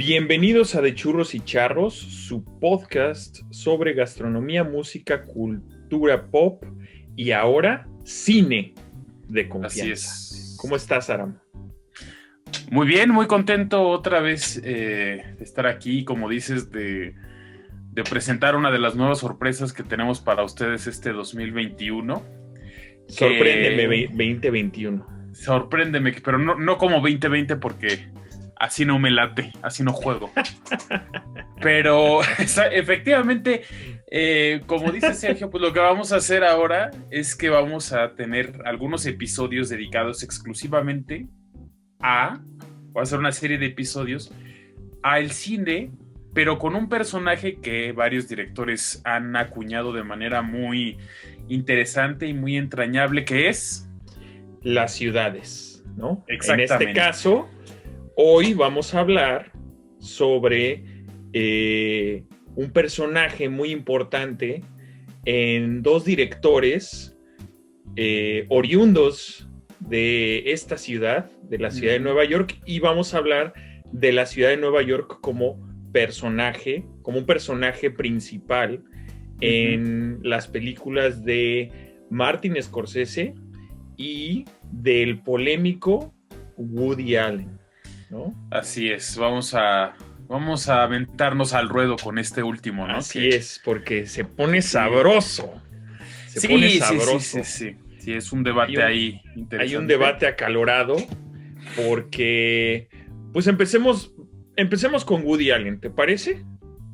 Bienvenidos a De Churros y Charros, su podcast sobre gastronomía, música, cultura pop y ahora cine de confianza. Así es. ¿Cómo estás, Aram? Muy bien, muy contento otra vez de estar aquí, como dices, de presentar una de las nuevas sorpresas que tenemos para ustedes este 2021. Sorpréndeme 2021. Sorpréndeme, pero no como 2020 porque así no me late, así no juego. Pero efectivamente, como dice Sergio, pues lo que vamos a hacer ahora es que vamos a tener algunos episodios dedicados exclusivamente va a ser una serie de episodios al cine, pero con un personaje que varios directores han acuñado de manera muy interesante y muy entrañable, que es las ciudades, ¿no? Exactamente. En este caso, hoy vamos a hablar sobre un personaje muy importante en dos directores oriundos de esta ciudad, de la ciudad de Nueva York, y vamos a hablar de la ciudad de Nueva York como un personaje principal en las películas de Martin Scorsese y del polémico Woody Allen, ¿no? Así es, vamos a aventarnos al ruedo con este último, ¿no? Así es, porque se pone sabroso. Sí, es un debate ahí interesante. Hay un debate acalorado porque, pues empecemos con Woody Allen, ¿te parece?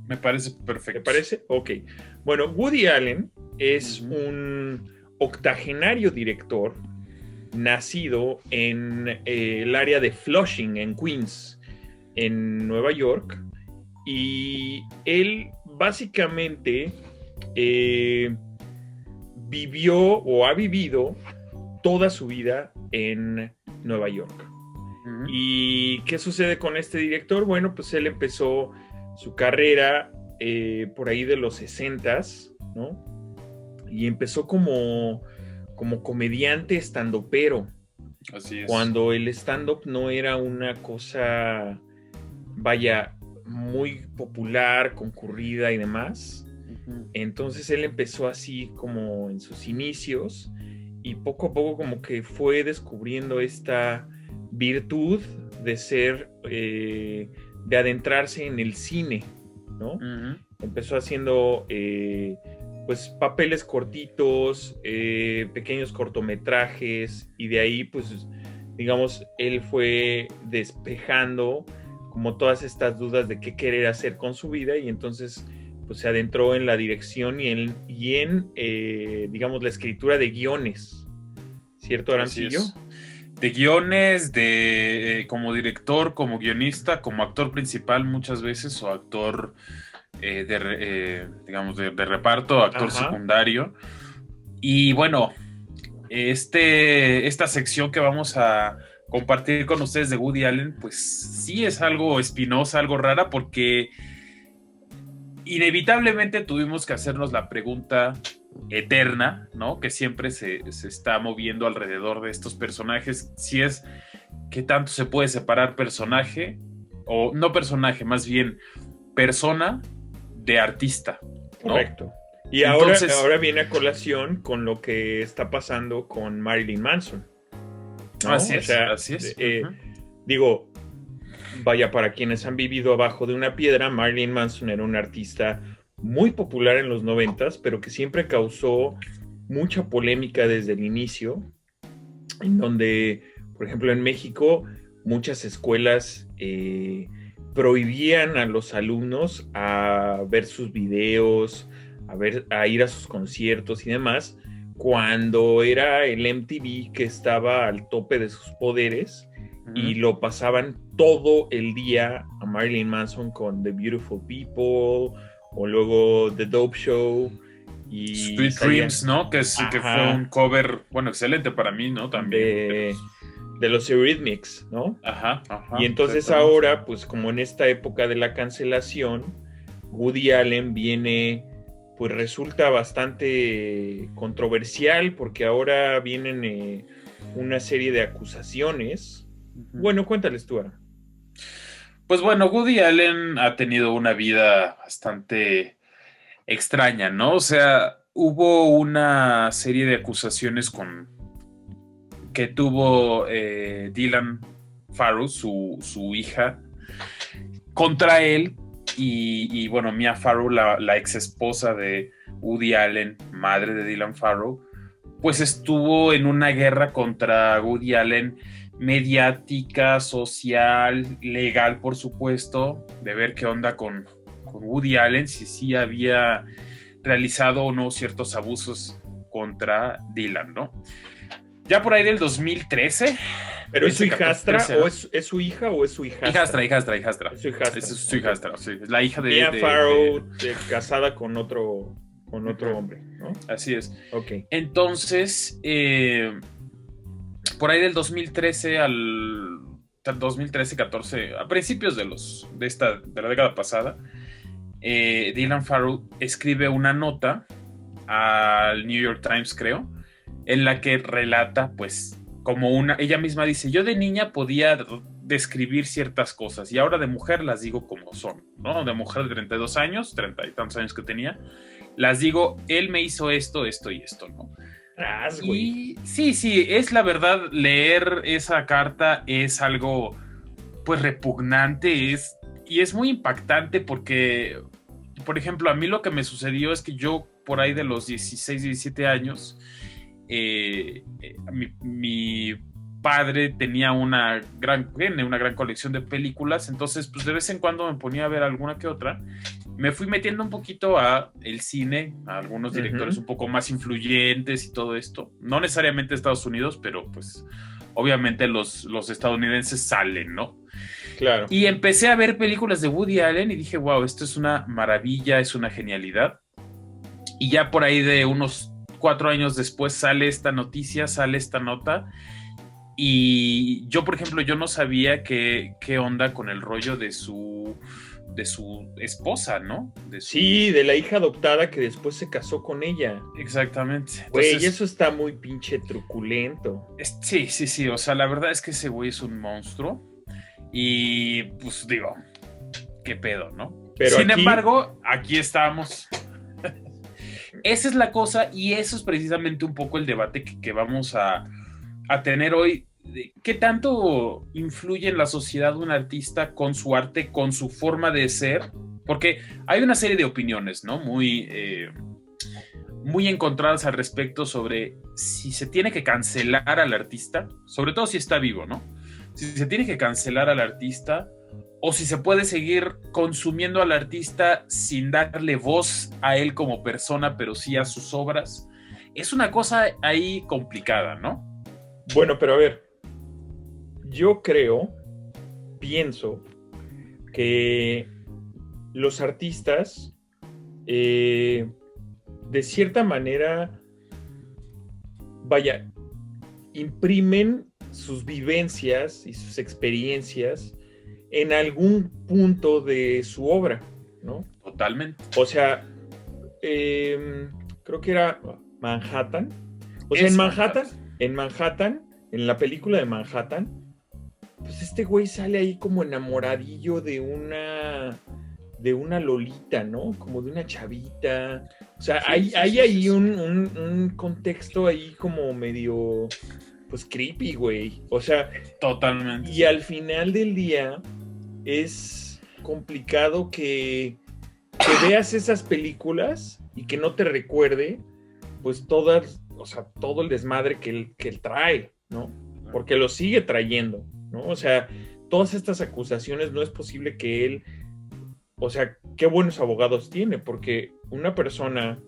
Me parece perfecto. ¿Te parece? Ok. Bueno, Woody Allen es un octogenario director nacido en el área de Flushing, en Queens, en Nueva York, y él básicamente vivió o ha vivido toda su vida en Nueva York. ¿Y qué sucede con este director? Bueno, pues él empezó su carrera por ahí de los 60s, ¿no? Y empezó como comediante estandopero. Así es. Cuando el stand-up no era una cosa, vaya, muy popular, concurrida y demás. Entonces él empezó así como en sus inicios y poco a poco como que fue descubriendo esta virtud de ser, de adentrarse en el cine, ¿no? Empezó haciendo pues papeles cortitos, pequeños cortometrajes, y de ahí pues digamos él fue despejando como todas estas dudas de qué querer hacer con su vida, y entonces pues se adentró en la dirección y en digamos la escritura de guiones, ¿cierto, Arancillo? De guiones, como director, como guionista, como actor principal muchas veces, o actor digamos de reparto, actor secundario. Y bueno, esta sección que vamos a compartir con ustedes de Woody Allen, pues sí es algo espinosa, algo rara, porque inevitablemente tuvimos que hacernos la pregunta eterna, ¿no? Que siempre se está moviendo alrededor de estos personajes, si es qué tanto se puede separar personaje, o no personaje, más bien persona de artista, ¿no? Correcto. Y entonces, ahora viene a colación con lo que está pasando con Marilyn Manson, ¿no? Así es. Digo, vaya, para quienes han vivido abajo de una piedra, Marilyn Manson era un artista muy popular en los 90s, pero que siempre causó mucha polémica desde el inicio, en donde, por ejemplo, en México, muchas escuelas prohibían a los alumnos a ver sus videos, a ir a sus conciertos y demás, cuando era el MTV que estaba al tope de sus poderes, y lo pasaban todo el día a Marilyn Manson con The Beautiful People, o luego The Dope Show y Sweet Dreams, ¿no? Que fue un cover, bueno, excelente para mí, ¿no? También de los Eurythmics, ¿no? Y entonces ahora, pues como en esta época de la cancelación, Woody Allen viene, pues resulta bastante controversial, porque ahora vienen una serie de acusaciones. Bueno, cuéntales tú, Ara. Pues bueno, Woody Allen ha tenido una vida bastante extraña, ¿no? O sea, hubo una serie de acusaciones que tuvo Dylan Farrow, su hija, contra él bueno, Mia Farrow, la ex esposa de Woody Allen, madre de Dylan Farrow, pues estuvo en una guerra contra Woody Allen mediática, social, legal, por supuesto, de ver qué onda con Woody Allen, si sí había realizado o no ciertos abusos contra Dylan, ¿no? Ya por ahí del 2013. ¿Pero es su hijastra 13, o es su hija o es su hijastra? Hijastra. Es su hijastra. Es su hijastra, sí. Es la hija de... Mia Farrow casada con otro hombre, ¿no? Así es. Ok. Entonces, por ahí del 2013 al 2013-14, a principios de la década pasada, Dylan Farrow escribe una nota al New York Times, creo, en la que relata, pues, ella misma dice, yo de niña podía describir ciertas cosas y ahora de mujer las digo como son, ¿no? De mujer de 32 años, 30 y tantos años que tenía, las digo, él me hizo esto y esto, ¿no? Y sí, es la verdad, leer esa carta es algo, pues, repugnante, y es muy impactante porque, por ejemplo, a mí lo que me sucedió es que yo, por ahí de los 16, 17 años, mi padre tenía una gran colección de películas, entonces pues de vez en cuando me ponía a ver alguna que otra. Me fui metiendo un poquito a el cine, a algunos directores un poco más influyentes y todo esto, no necesariamente de Estados Unidos, pero pues obviamente los estadounidenses salen, ¿no? Claro. Y empecé a ver películas de Woody Allen y dije, wow, esto es una maravilla, es una genialidad. Y ya por ahí de unos 4 años después sale esta nota, y yo, por ejemplo, yo no sabía qué onda con el rollo de su esposa, ¿no? Sí, de la hija adoptada que después se casó con ella. Exactamente. Güey, eso está muy pinche truculento. Sí, o sea, la verdad es que ese güey es un monstruo, y pues digo, qué pedo, ¿no? Pero sin embargo, aquí estamos. Esa es la cosa, y eso es precisamente un poco el debate que vamos a tener hoy. ¿Qué tanto influye en la sociedad un artista con su arte, con su forma de ser? Porque hay una serie de opiniones, ¿no? Muy encontradas al respecto sobre si se tiene que cancelar al artista, sobre todo si está vivo, ¿no? Si se tiene que cancelar al artista, o si se puede seguir consumiendo al artista sin darle voz a él como persona, pero sí a sus obras. Es una cosa ahí complicada, ¿no? Bueno, pero a ver, yo pienso que los artistas, de cierta manera, imprimen sus vivencias y sus experiencias en algún punto de su obra, ¿no? Totalmente. O sea, creo que era Manhattan. O sea, en Manhattan, en la película de Manhattan, pues este güey sale ahí como enamoradillo de una lolita, ¿no? Como de una chavita. O sea, hay un contexto ahí como medio, pues, creepy, güey. O sea, totalmente. Y al final del día es complicado que veas esas películas y que no te recuerde, pues, todo el desmadre que él trae, ¿no? Porque lo sigue trayendo, ¿no? O sea, todas estas acusaciones no es posible que él, o sea, qué buenos abogados tiene, porque una persona,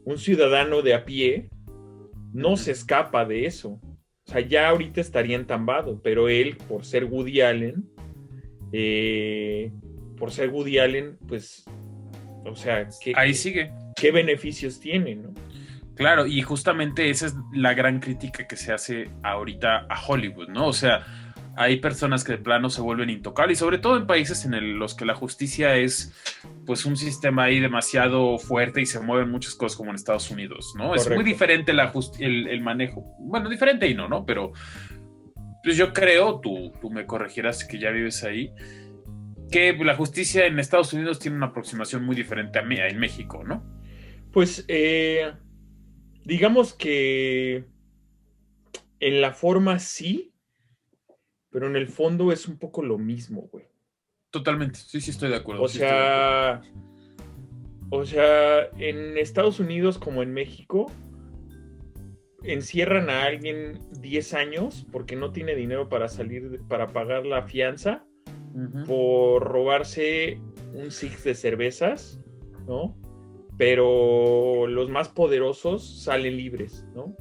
un ciudadano de a pie, no se escapa de eso. O sea, ya ahorita estaría entambado, pero él, por ser Woody Allen, pues, o sea, ahí sigue. ¿Qué beneficios tiene, no? Claro, y justamente esa es la gran crítica que se hace ahorita a Hollywood, ¿no? O sea, hay personas que de plano se vuelven intocables, y sobre todo en países en los que la justicia es, pues, un sistema ahí demasiado fuerte y se mueven muchas cosas, como en Estados Unidos, ¿no? Correcto. Es muy diferente el manejo. Bueno, diferente y no, pero pues yo creo, tú me corregirás que ya vives ahí, que la justicia en Estados Unidos tiene una aproximación muy diferente a en México, ¿no? Pues digamos que en la forma sí, pero en el fondo es un poco lo mismo, güey. Totalmente, sí estoy de acuerdo. O sea, en Estados Unidos como en México, encierran a alguien 10 años porque no tiene dinero para para pagar la fianza, por robarse un six de cervezas, ¿no? Pero los más poderosos salen libres, ¿no?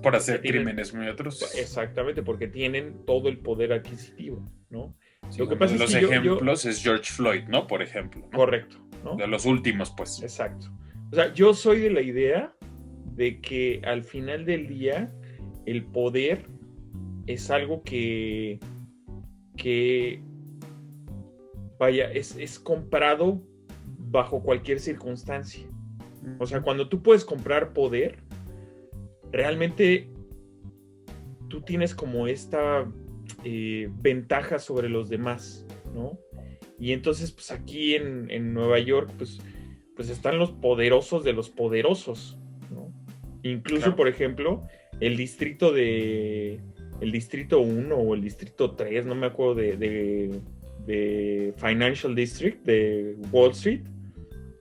Por hacer crímenes muy atroces. Exactamente, porque tienen todo el poder adquisitivo, ¿no? Sí, lo que pasa de los es que ejemplos es George Floyd, ¿no? Por ejemplo, ¿no? Correcto, ¿no? De los últimos, pues. Exacto. O sea, yo soy de la idea de que al final del día el poder es algo que vaya, es comprado bajo cualquier circunstancia. O sea, cuando tú puedes comprar poder, realmente tú tienes como esta ventaja sobre los demás, ¿no? Y entonces, pues aquí en Nueva York, pues están los poderosos de los poderosos, ¿no? Incluso, claro, por ejemplo, el distrito 1 o el distrito 3, no me acuerdo, de Financial District de Wall Street,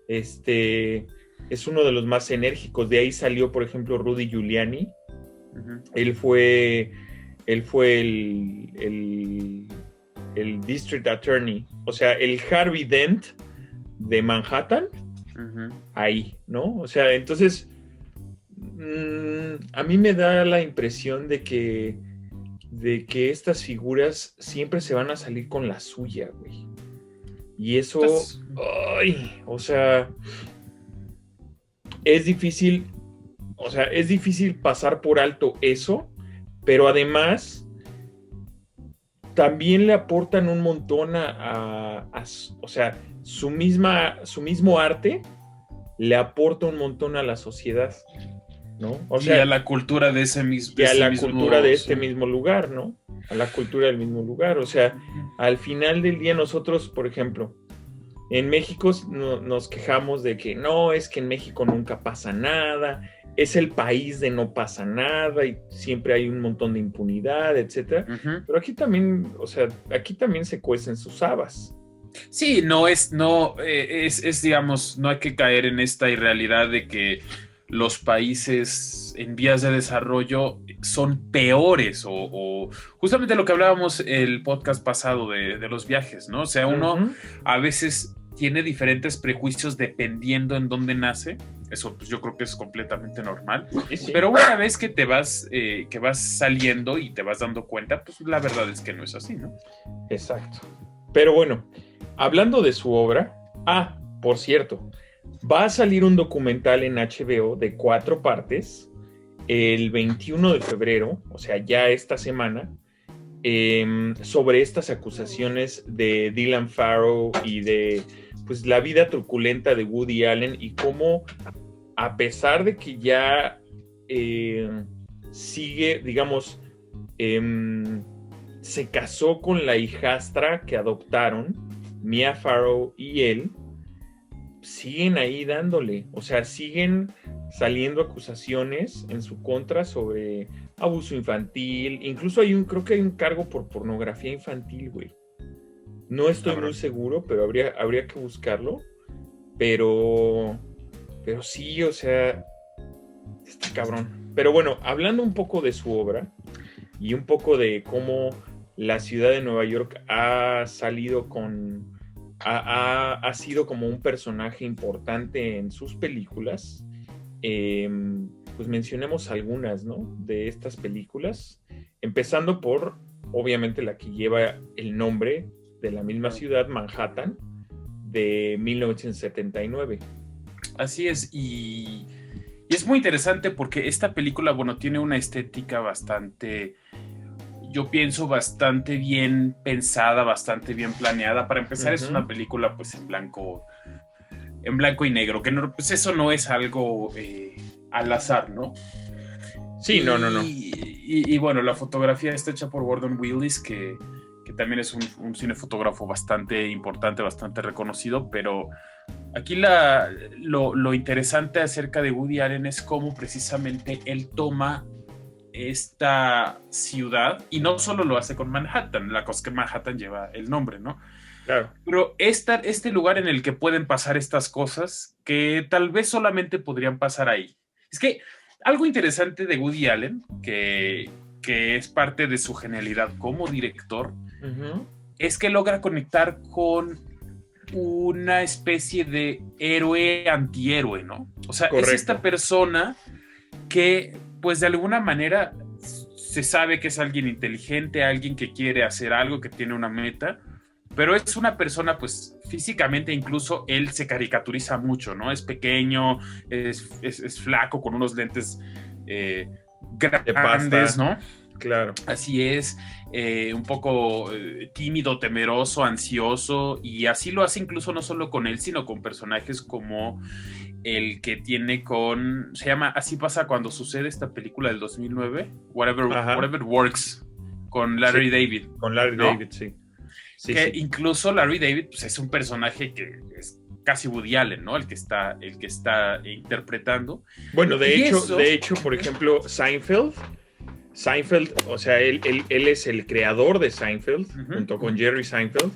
es uno de los más enérgicos. De ahí salió, por ejemplo, Rudy Giuliani. Él fue el District Attorney, o sea, el Harvey Dent de Manhattan, ahí, ¿no? O sea, entonces, a mí me da la impresión de que estas figuras siempre se van a salir con la suya, güey. Y eso, o sea, es difícil pasar por alto eso, pero además también le aportan un montón o sea, su mismo arte le aporta un montón a la sociedad, ¿no? O sea, y a la cultura de ese mismo y a la cultura de este mismo lugar, ¿no? A la cultura del mismo lugar. O sea, al final del día nosotros, por ejemplo, en México nos quejamos de que no, es que en México nunca pasa nada, es el país de no pasa nada y siempre hay un montón de impunidad, etcétera. Pero aquí también, o sea, aquí también se cuecen sus habas. Sí, digamos, no hay que caer en esta irrealidad de que los países en vías de desarrollo son peores o justamente lo que hablábamos el podcast pasado de los viajes, ¿no? O sea, uno a veces tiene diferentes prejuicios dependiendo en dónde nace. Eso pues yo creo que es completamente normal. Sí. Pero una vez que que vas saliendo y te vas dando cuenta, pues la verdad es que no es así, ¿no? Exacto. Pero bueno, hablando de su obra, por cierto, va a salir un documental en HBO de 4 partes el 21 de febrero, o sea, ya esta semana, sobre estas acusaciones de Dylan Farrow y de pues la vida truculenta de Woody Allen y cómo, a pesar de que ya sigue, digamos, se casó con la hijastra que adoptaron, Mia Farrow y él, siguen ahí dándole, o sea, siguen saliendo acusaciones en su contra sobre abuso infantil, incluso creo que hay un cargo por pornografía infantil, güey. No estoy muy seguro, pero habría que buscarlo, pero sí, o sea, está cabrón. Pero bueno, hablando un poco de su obra y un poco de cómo la ciudad de Nueva York ha salido ha sido como un personaje importante en sus películas, pues mencionemos algunas, ¿no? De estas películas, empezando por, obviamente, la que lleva el nombre de la misma ciudad, Manhattan, de 1979. Así es, y es muy interesante porque esta película, bueno, tiene una estética bastante, yo pienso, bastante bien pensada, bastante bien planeada. Para empezar, es una película pues en blanco y negro, que no, pues eso no es algo al azar, ¿no? Sí, no. Y bueno, la fotografía está hecha por Gordon Willis, que que también es un cinefotógrafo bastante importante, bastante reconocido, pero aquí lo interesante acerca de Woody Allen es cómo precisamente él toma esta ciudad, y no solo lo hace con Manhattan, la cosa es que Manhattan lleva el nombre, ¿no? Claro. Pero este lugar en el que pueden pasar estas cosas que tal vez solamente podrían pasar ahí. Es que algo interesante de Woody Allen, que es parte de su genialidad como director, es que logra conectar con una especie de héroe antihéroe, ¿no? O sea, Correcto. es esta persona que, pues de alguna manera, se sabe que es alguien inteligente, alguien que quiere hacer algo, que tiene una meta, pero es una persona, pues físicamente incluso él se caricaturiza mucho, ¿no? Es pequeño, es flaco, con unos lentes grandes, ¿no? Claro. Así es, un poco tímido, temeroso, ansioso, y así lo hace incluso no solo con él, sino con personajes como el que tiene se llama Así pasa cuando sucede, esta película del 2009, Whatever Works, con Larry David. Con Larry David, sí. Incluso Larry David, pues, es un personaje que es casi Woody Allen, ¿no? El que está interpretando. Bueno, de hecho, por ejemplo, Seinfeld, o sea, él es el creador de Seinfeld, junto con Jerry Seinfeld,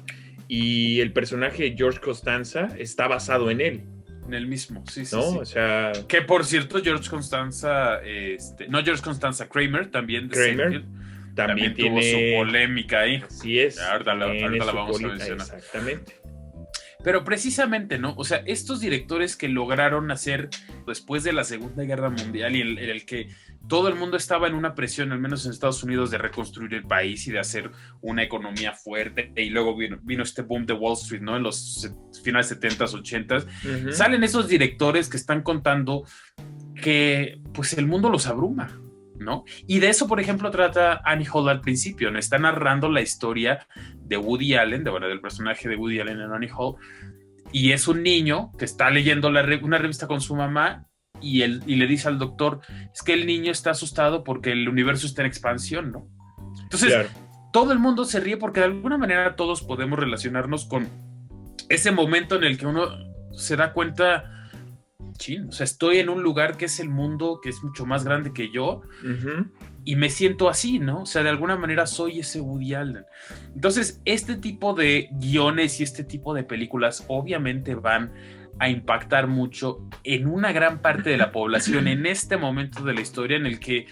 y el personaje George Costanza está basado en él. En el mismo, sí. O sea... Que por cierto, George Costanza, George Costanza, Kramer, también de Seinfeld, también tuvo su polémica ahí. Así es. Ahorita la vamos a mencionar. Exactamente. Pero precisamente, ¿no? O sea, estos directores que lograron hacer después de la Segunda Guerra Mundial y en el que todo el mundo estaba en una presión, al menos en Estados Unidos, de reconstruir el país y de hacer una economía fuerte, y luego vino este boom de Wall Street, ¿no? En los finales 70s, 80s. Salen esos directores que están contando que, pues, el mundo los abruma, ¿no? Y de eso, por ejemplo, trata Annie Hall al principio, ¿no? Está narrando la historia de Woody Allen, del personaje de Woody Allen en Annie Hall, y es un niño que está leyendo una revista con su mamá y le dice al doctor, es que el niño está asustado porque el universo está en expansión, ¿no? Entonces, claro, todo el mundo se ríe porque de alguna manera todos podemos relacionarnos con ese momento en el que uno se da cuenta, o sea, estoy en un lugar que es el mundo, que es mucho más grande que yo, y me siento así, ¿no? O sea, de alguna manera soy ese Woody Allen. Entonces, este tipo de guiones y este tipo de películas obviamente van a impactar mucho en una gran parte de la población en este momento de la historia en el que,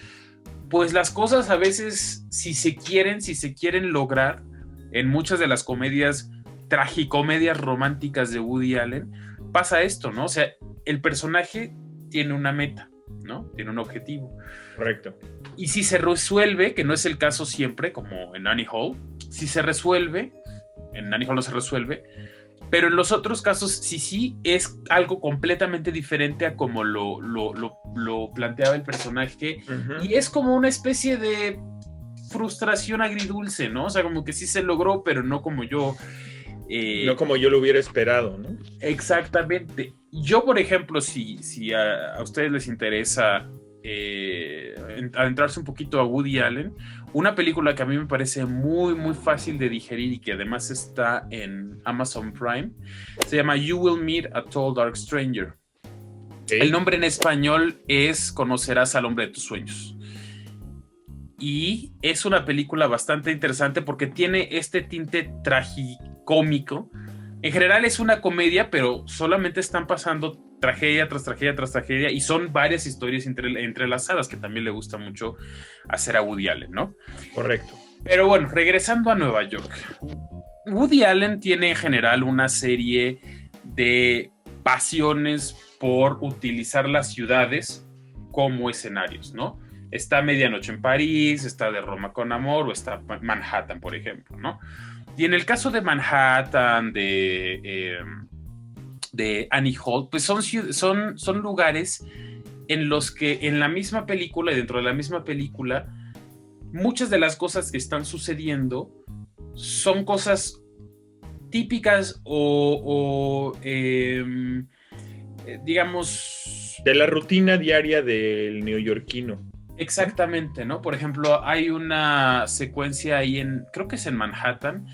pues, las cosas a veces, si se quieren lograr, en muchas de las comedias, tragicomedias románticas de Woody Allen, pasa esto, ¿no? O sea, el personaje tiene una meta, ¿no? Tiene un objetivo. Correcto. Y si se resuelve, que no es el caso siempre, como en Annie Hall, si se resuelve, en Annie Hall no se resuelve, pero en los otros casos sí es algo completamente diferente a como lo planteaba el personaje, y es como una especie de frustración agridulce, ¿no? O sea, como que sí se logró, pero no como yo... no como yo lo hubiera esperado, ¿no? Exactamente. Yo, por ejemplo, si a ustedes les interesa adentrarse un poquito a Woody Allen, una película que a mí me parece muy, muy fácil de digerir y que además está en Amazon Prime, se llama You Will Meet a Tall Dark Stranger. El nombre en español es Conocerás al hombre de tus sueños. Y es una película bastante interesante porque tiene este tinte tragicómico. En general es una comedia, pero solamente están pasando tragedia tras tragedia tras tragedia, y son varias historias entrelazadas, que también le gusta mucho hacer a Woody Allen, ¿no? Correcto. Pero bueno, regresando a Nueva York. Woody Allen tiene en general una serie de pasiones por utilizar las ciudades como escenarios, ¿no? Está Medianoche en París, está De Roma con Amor, o está Manhattan, por ejemplo, ¿no? Y en el caso de Manhattan, de Annie Hall, pues son lugares en los que en la misma película y dentro de la misma película, muchas de las cosas que están sucediendo son cosas típicas digamos... de la rutina diaria del neoyorquino. Exactamente, ¿no? Por ejemplo, hay una secuencia ahí creo que es en Manhattan,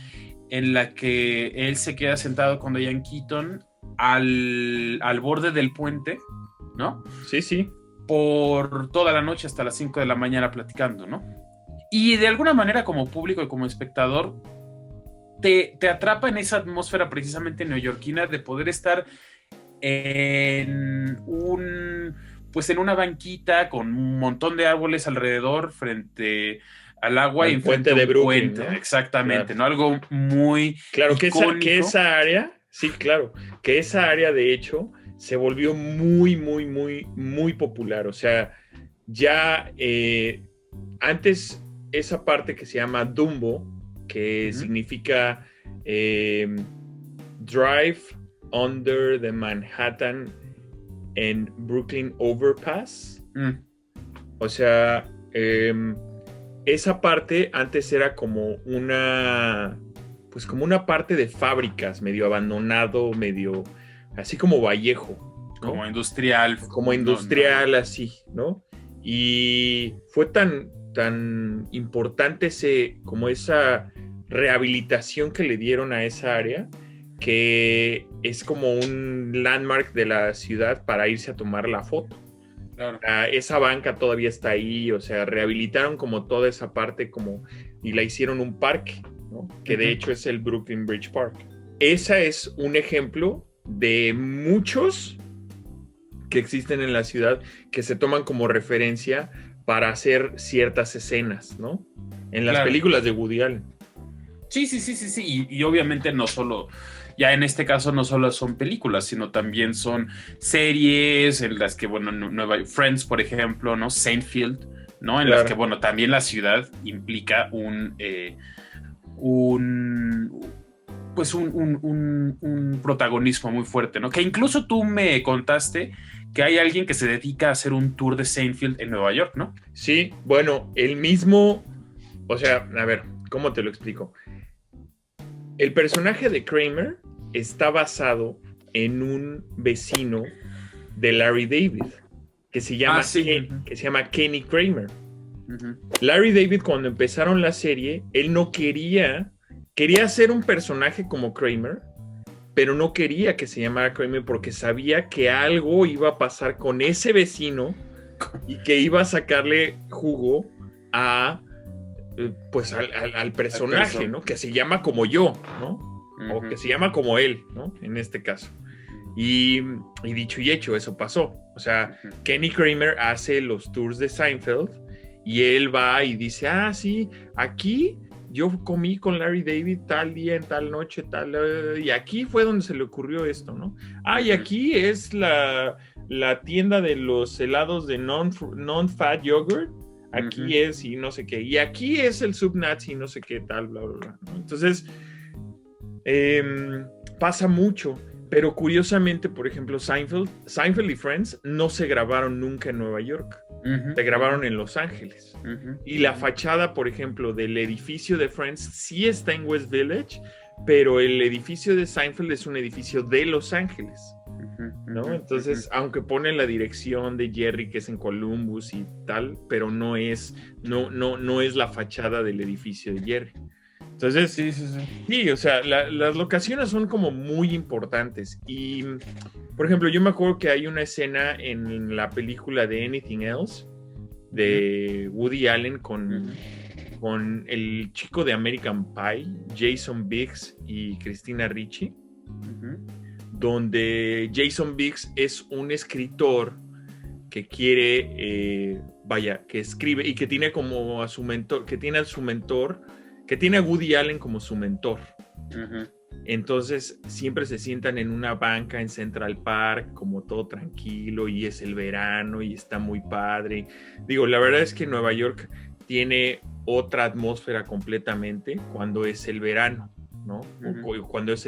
en la que él se queda sentado con Diane Keaton al borde del puente, ¿no? Sí, sí. Por toda la noche hasta las 5 de la mañana platicando, ¿no? Y de alguna manera como público y como espectador te atrapa en esa atmósfera precisamente neoyorquina de poder estar en pues en una banquita con un montón de árboles alrededor frente al agua y Al enfrente puente a de un Brooklyn, puente, ¿no? exactamente, Claro. ¿no? Algo muy Claro que icónico. esa área, sí, claro, que esa área de hecho se volvió muy, muy, muy, muy popular. O sea, ya antes esa parte que se llama Dumbo, que Uh-huh. significa Drive Under the Manhattan and Brooklyn Overpass. Mm. O sea, esa parte antes era como pues como una parte de fábricas, medio abandonado, medio, así como Vallejo, ¿no? Como industrial, Como no, no. industrial, así, ¿no? Y fue tan importante como esa rehabilitación que le dieron a esa área, que es como un landmark de la ciudad para irse a tomar la foto. Claro. Esa banca todavía está ahí, o sea, rehabilitaron como toda esa parte y la hicieron un parque, ¿no? Que de hecho es el Brooklyn Bridge Park. Ese es un ejemplo de muchos que existen en la ciudad que se toman como referencia para hacer ciertas escenas, ¿no? En las Claro. películas de Woody Allen. Sí. Y obviamente no solo, ya en este caso no solo son películas, sino también son series en las que, bueno, Friends, por ejemplo, ¿no? Seinfeld, ¿no? En las que, Claro. bueno, también la ciudad implica un pues un protagonismo muy fuerte, ¿no? Que incluso tú me contaste que hay alguien que se dedica a hacer un tour de Seinfeld en Nueva York, ¿no? Sí, bueno, el mismo, o sea, a ver, ¿cómo te lo explico? El personaje de Kramer está basado en un vecino de Larry David que se llama, Sí. que se llama Kenny Kramer. Uh-huh. Larry David, cuando empezaron la serie, él no quería hacer un personaje como Kramer, pero no quería que se llamara Kramer porque sabía que algo iba a pasar con ese vecino y que iba a sacarle jugo a pues al personaje, ¿no? Que se llama como yo, ¿no? Uh-huh. O que se llama como él, ¿no? En este caso. Y dicho y hecho, eso pasó. O sea, uh-huh. Kenny Kramer hace los tours de Seinfeld y él va y dice, sí, aquí yo comí con Larry David tal día, en tal noche, y aquí fue donde se le ocurrió esto, ¿no? Y aquí es la tienda de los helados de non-fat yogurt, aquí uh-huh. es y no sé qué, y aquí es el Subnazi y no sé qué tal, bla, bla, bla, ¿no? Entonces, pasa mucho, pero curiosamente, por ejemplo, Seinfeld y Friends no se grabaron nunca en Nueva York. Uh-huh. Se grabaron en Los Ángeles. Uh-huh. Y la fachada, por ejemplo, del edificio de Friends sí está en West Village, pero el edificio de Seinfeld es un edificio de Los Ángeles, ¿no? Entonces, aunque ponen la dirección de Jerry, que es en Columbus y tal, pero no es la fachada del edificio de Jerry. Entonces, sí, o sea, las locaciones son como muy importantes. Y, por ejemplo, yo me acuerdo que hay una escena en la película de Anything Else, de Woody Allen con el chico de American Pie, Jason Biggs y Christina Ricci, donde Jason Biggs es un escritor que quiere, que escribe y que tiene como a su mentor, que tiene a Woody Allen como su mentor. Uh-huh. Entonces siempre se sientan en una banca en Central Park, como todo tranquilo, y es el verano y está muy padre. Digo, la verdad es que Nueva York tiene otra atmósfera completamente cuando es el verano, ¿no? Uh-huh. Cuando es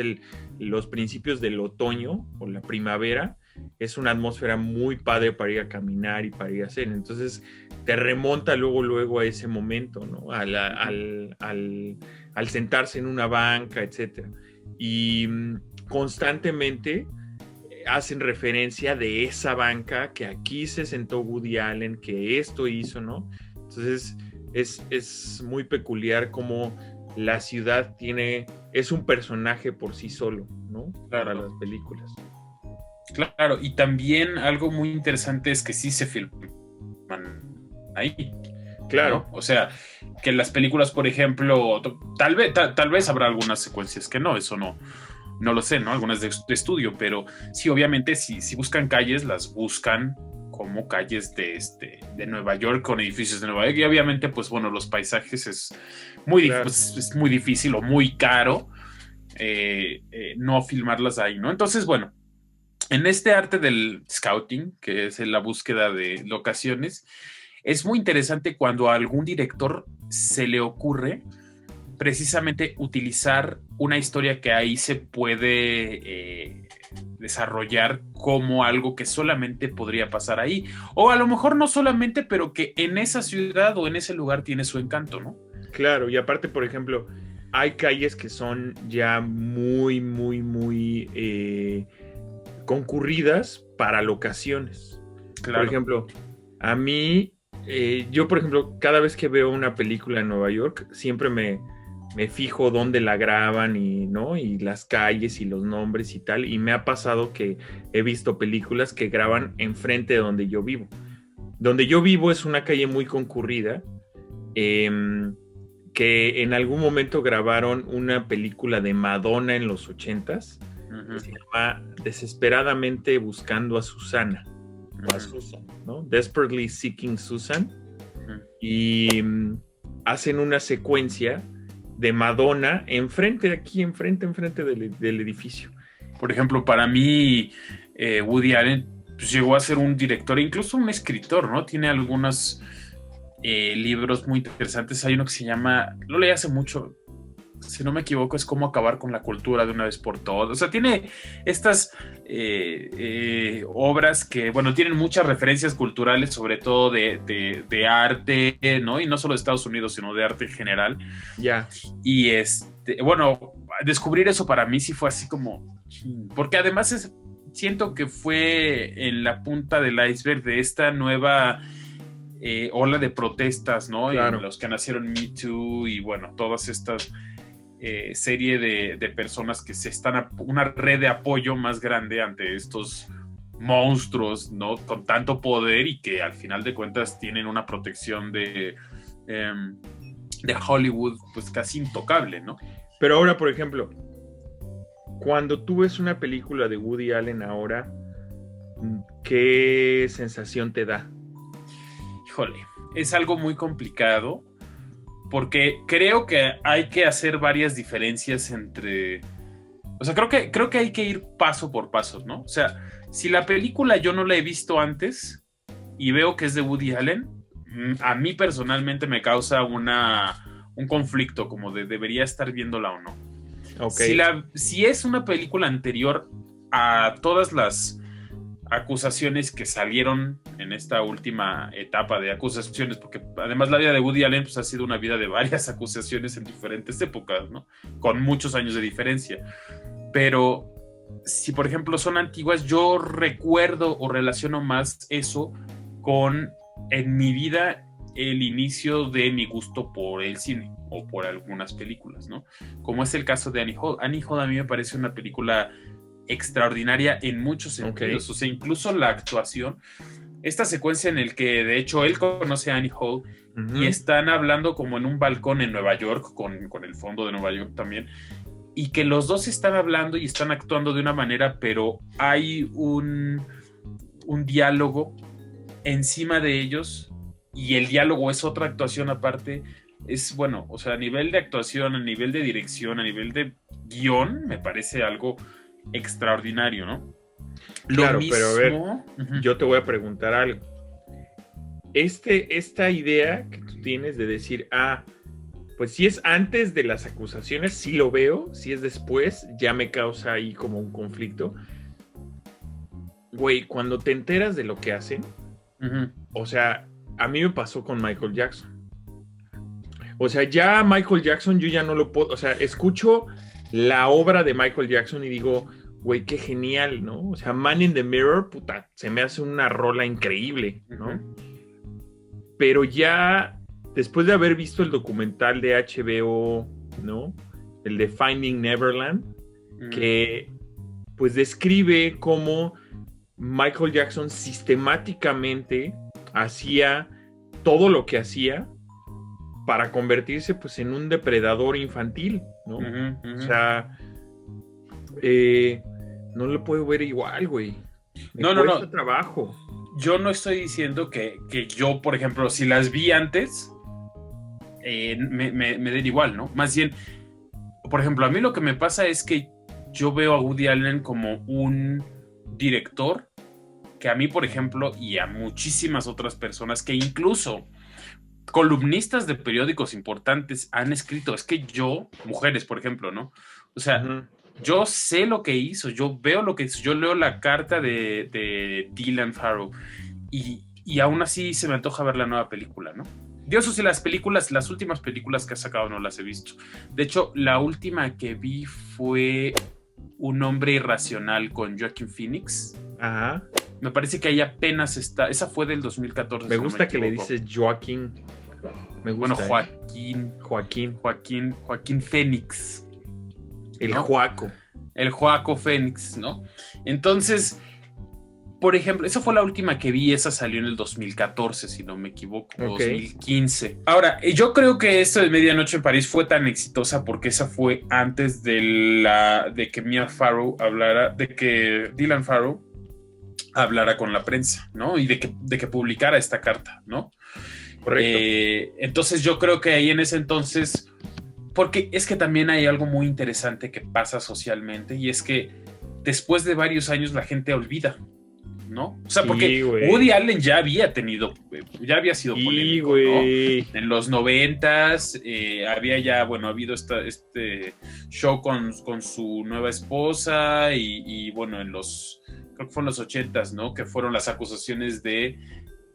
los principios del otoño o la primavera, es una atmósfera muy padre para ir a caminar y para ir a hacer. Entonces te remonta luego a ese momento, ¿no? Al sentarse en una banca, etcétera. Y constantemente hacen referencia de esa banca, que aquí se sentó Woody Allen, que esto hizo, ¿no? Entonces es muy peculiar cómo la ciudad es un personaje por sí solo, ¿no? Claro. Para las películas. Claro, y también algo muy interesante es que sí se filman ahí. Claro. ¿No? O sea, que las películas, por ejemplo, tal vez habrá algunas secuencias que no, eso no lo sé, ¿no? Algunas de estudio, pero sí, obviamente, si buscan calles, las buscan como calles de Nueva York, con edificios de Nueva York, y obviamente, pues bueno, los paisajes es muy difícil o muy caro no filmarlas ahí, ¿no? Entonces, bueno, en este arte del scouting, que es la búsqueda de locaciones, es muy interesante cuando a algún director se le ocurre precisamente utilizar una historia que ahí se puede desarrollar como algo que solamente podría pasar ahí. O a lo mejor no solamente, pero que en esa ciudad o en ese lugar tiene su encanto, ¿no? Claro, y aparte, por ejemplo, hay calles que son ya muy, muy, muy concurridas para locaciones. Claro. Por ejemplo, a mí, yo, por ejemplo, cada vez que veo una película en Nueva York, siempre me fijo dónde la graban ¿no? Y las calles y los nombres y tal. Y me ha pasado que he visto películas que graban enfrente de donde yo vivo. Donde yo vivo es una calle muy concurrida, que en algún momento grabaron una película de Madonna en los 80s, que se llama Desesperadamente Buscando a Susana, o a Susan, ¿no? Desperately Seeking Susan. Y hacen una secuencia de Madonna enfrente del edificio. Por ejemplo, para mí, Woody Allen pues, llegó a ser un director, incluso un escritor, ¿no? Tiene algunos libros muy interesantes. Hay uno que se llama, lo leí hace mucho, si no me equivoco, es Cómo acabar con la cultura de una vez por todas. O sea, tiene estas obras que, bueno, tienen muchas referencias culturales, sobre todo de arte, ¿no? Y no solo de Estados Unidos, sino de arte en general. Ya. Y bueno, descubrir eso para mí sí fue así como, porque además siento que fue en la punta del iceberg de esta nueva ola de protestas, ¿no? Claro. Y los que nacieron Me Too y bueno, todas estas serie de personas que una red de apoyo más grande ante estos monstruos, ¿no? Con tanto poder y que al final de cuentas tienen una protección de Hollywood pues casi intocable, ¿no? Pero ahora, por ejemplo, cuando tú ves una película de Woody Allen ahora, ¿qué sensación te da? Híjole, es algo muy complicado porque creo que hay que hacer varias diferencias entre... O sea, creo que hay que ir paso por paso, ¿no? O sea, si la película yo no la he visto antes y veo que es de Woody Allen, a mí personalmente me causa un conflicto, como de debería estar viéndola o no. Okay. Si es una película anterior a todas las acusaciones que salieron en esta última etapa de acusaciones, porque además la vida de Woody Allen pues, ha sido una vida de varias acusaciones en diferentes épocas, ¿no? Con muchos años de diferencia. Pero si, por ejemplo, son antiguas, yo recuerdo o relaciono más eso con, en mi vida, el inicio de mi gusto por el cine o por algunas películas, ¿no? Como es el caso de Annie Hall. Annie Hall a mí me parece una película extraordinaria en muchos sentidos, o sea, incluso la actuación, esta secuencia en el que de hecho él conoce a Annie Hall y están hablando como en un balcón en Nueva York, con el fondo de Nueva York también, y que los dos están hablando y están actuando de una manera, pero hay un diálogo encima de ellos y el diálogo es otra actuación aparte. Es bueno, o sea, a nivel de actuación, a nivel de dirección, a nivel de guión, me parece algo extraordinario, ¿no? Claro, pero a ver, yo te voy a preguntar algo. Esta idea que tú tienes de decir, pues si es antes de las acusaciones, sí lo veo, si es después, ya me causa ahí como un conflicto. Güey, cuando te enteras de lo que hacen, o sea, a mí me pasó con Michael Jackson. O sea, ya Michael Jackson yo ya no lo puedo, o sea, escucho la obra de Michael Jackson y digo, güey, qué genial, ¿no? O sea, Man in the Mirror, puta, se me hace una rola increíble, ¿no? Uh-huh. Pero ya, después de haber visto el documental de HBO, ¿no? El de Finding Neverland, que pues describe cómo Michael Jackson sistemáticamente hacía todo lo que hacía para convertirse pues en un depredador infantil, ¿no? O sea, no lo puedo ver igual, güey. Me cuesta trabajo. Yo no estoy diciendo que yo, por ejemplo, si las vi antes, me den igual, ¿no? Más bien, por ejemplo, a mí lo que me pasa es que yo veo a Woody Allen como un director que a mí, por ejemplo, y a muchísimas otras personas que incluso columnistas de periódicos importantes han escrito, es que yo, mujeres, por ejemplo, ¿no? O sea, yo sé lo que hizo, yo veo lo que hizo, yo leo la carta de Dylan Farrow y aún así se me antoja ver la nueva película, ¿no? Dios, o sea, las últimas películas que ha sacado no las he visto. De hecho, la última que vi fue Un hombre irracional con Joaquin Phoenix. Ajá. Me parece que ahí apenas está. Esa fue del 2014. Me gusta que le dices Joaquín. Me gusta. Bueno, Joaquín Phoenix. El ¿no? Joaco. El Joaco Phoenix, ¿no? Entonces, por ejemplo, esa fue la última que vi. Esa salió en el 2014, si no me equivoco. Okay. 2015. Ahora, yo creo que esto de Medianoche en París fue tan exitosa porque esa fue antes de que Mia Farrow hablara, de que Dylan Farrow hablara con la prensa, ¿no? Y de que publicara esta carta, ¿no? Correcto. Entonces yo creo que ahí en ese entonces, porque es que también hay algo muy interesante que pasa socialmente y es que después de varios años la gente olvida, ¿no? O sea, sí, porque Woody Allen ya había sido polémico, ¿no? En los 90s había habido este show con su nueva esposa y bueno, creo que fue en los 80s, ¿no? Que fueron las acusaciones de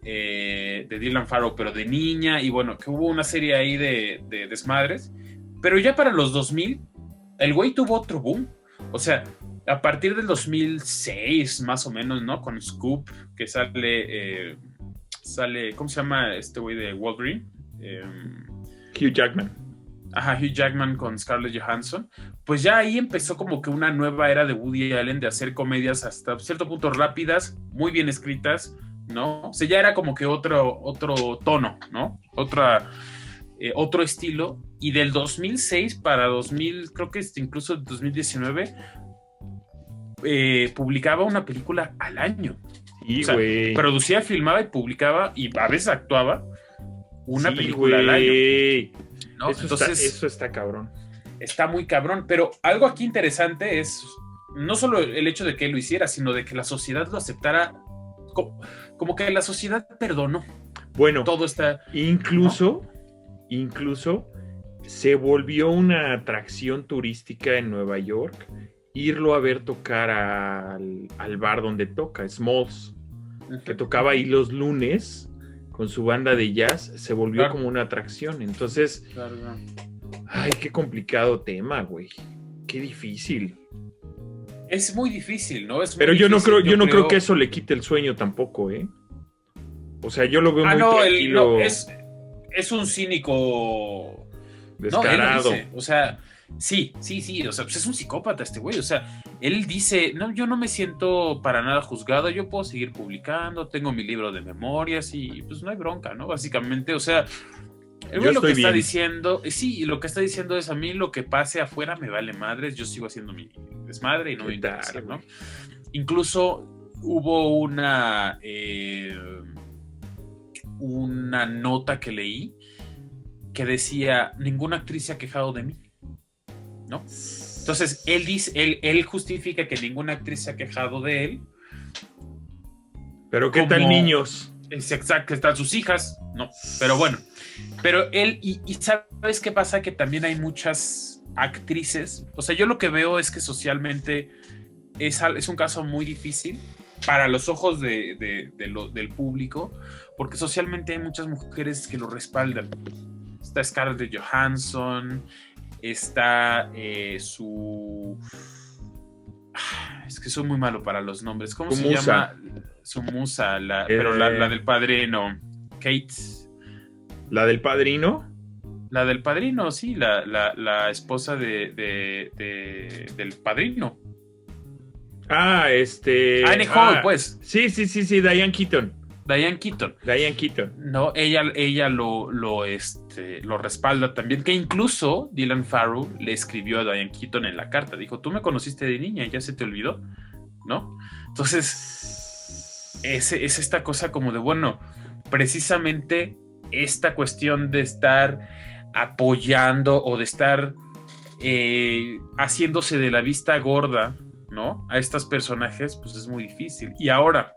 Dylan Farrow, pero de niña, y bueno, que hubo una serie ahí de desmadres, pero ya para los 2000, el güey tuvo otro boom, o sea, a partir del 2006, más o menos, ¿no? Con Scoop, que sale, ¿cómo se llama este güey de Wolverine? Hugh Jackman. Ajá, Hugh Jackman con Scarlett Johansson. Pues ya ahí empezó como que una nueva era de Woody Allen de hacer comedias hasta cierto punto rápidas, muy bien escritas, ¿no? O sea, ya era como que otro tono, ¿no? Otro estilo. Y del 2006 para 2000, creo que incluso 2019, publicaba una película al año. Sí, o sea, producía, filmaba y publicaba y a veces actuaba una película al año, ¿no? Eso está cabrón. Está muy cabrón, pero algo aquí interesante es no solo el hecho de que él lo hiciera, sino de que la sociedad lo aceptara, como que la sociedad perdonó. Bueno, todo está... Incluso se volvió una atracción turística en Nueva York irlo a ver tocar al bar donde toca, Smalls, que tocaba ahí los lunes con su banda de jazz, se volvió como una atracción. Entonces, ay, qué complicado tema, güey. Qué difícil. Es muy difícil, ¿no? Pero yo no creo que eso le quite el sueño tampoco, ¿eh? O sea, yo lo veo muy tranquilo. Es un cínico descarado. O sea, sí, o sea, pues es un psicópata este güey, o sea, él dice, no, yo no me siento para nada juzgado, yo puedo seguir publicando, tengo mi libro de memorias y pues no hay bronca, ¿no? Básicamente, o sea, el güey lo que está diciendo, sí, lo que está diciendo es a mí lo que pase afuera me vale madres, yo sigo haciendo mi desmadre y no me interesa, ¿no? Incluso hubo una nota que leí que decía, ninguna actriz se ha quejado de mí, ¿no? Entonces, él justifica que ninguna actriz se ha quejado de él. Pero ¿qué tal niños? Es exacto, que están sus hijas, ¿no? Pero bueno, pero él, y ¿sabes qué pasa? Que también hay muchas actrices, o sea, yo lo que veo es que socialmente es un caso muy difícil para los ojos del público, porque socialmente hay muchas mujeres que lo respaldan. Está Scarlett Johansson, está Es que soy muy malo para los nombres. ¿Cómo Su se musa. llama? Su musa, pero la del padrino. Kate. ¿La del Padrino? La del padrino, sí, la esposa del padrino. Annie Hall, pues. Sí, Diane Keaton. Diane Keaton. Diane Keaton. No, ella lo respalda también, que incluso Dylan Farrow le escribió a Diane Keaton en la carta. Dijo, tú me conociste de niña y ya se te olvidó, ¿no? Entonces, es esta cosa como de, bueno, precisamente esta cuestión de estar apoyando o de estar haciéndose de la vista gorda, ¿no? A estos personajes, pues es muy difícil. Y ahora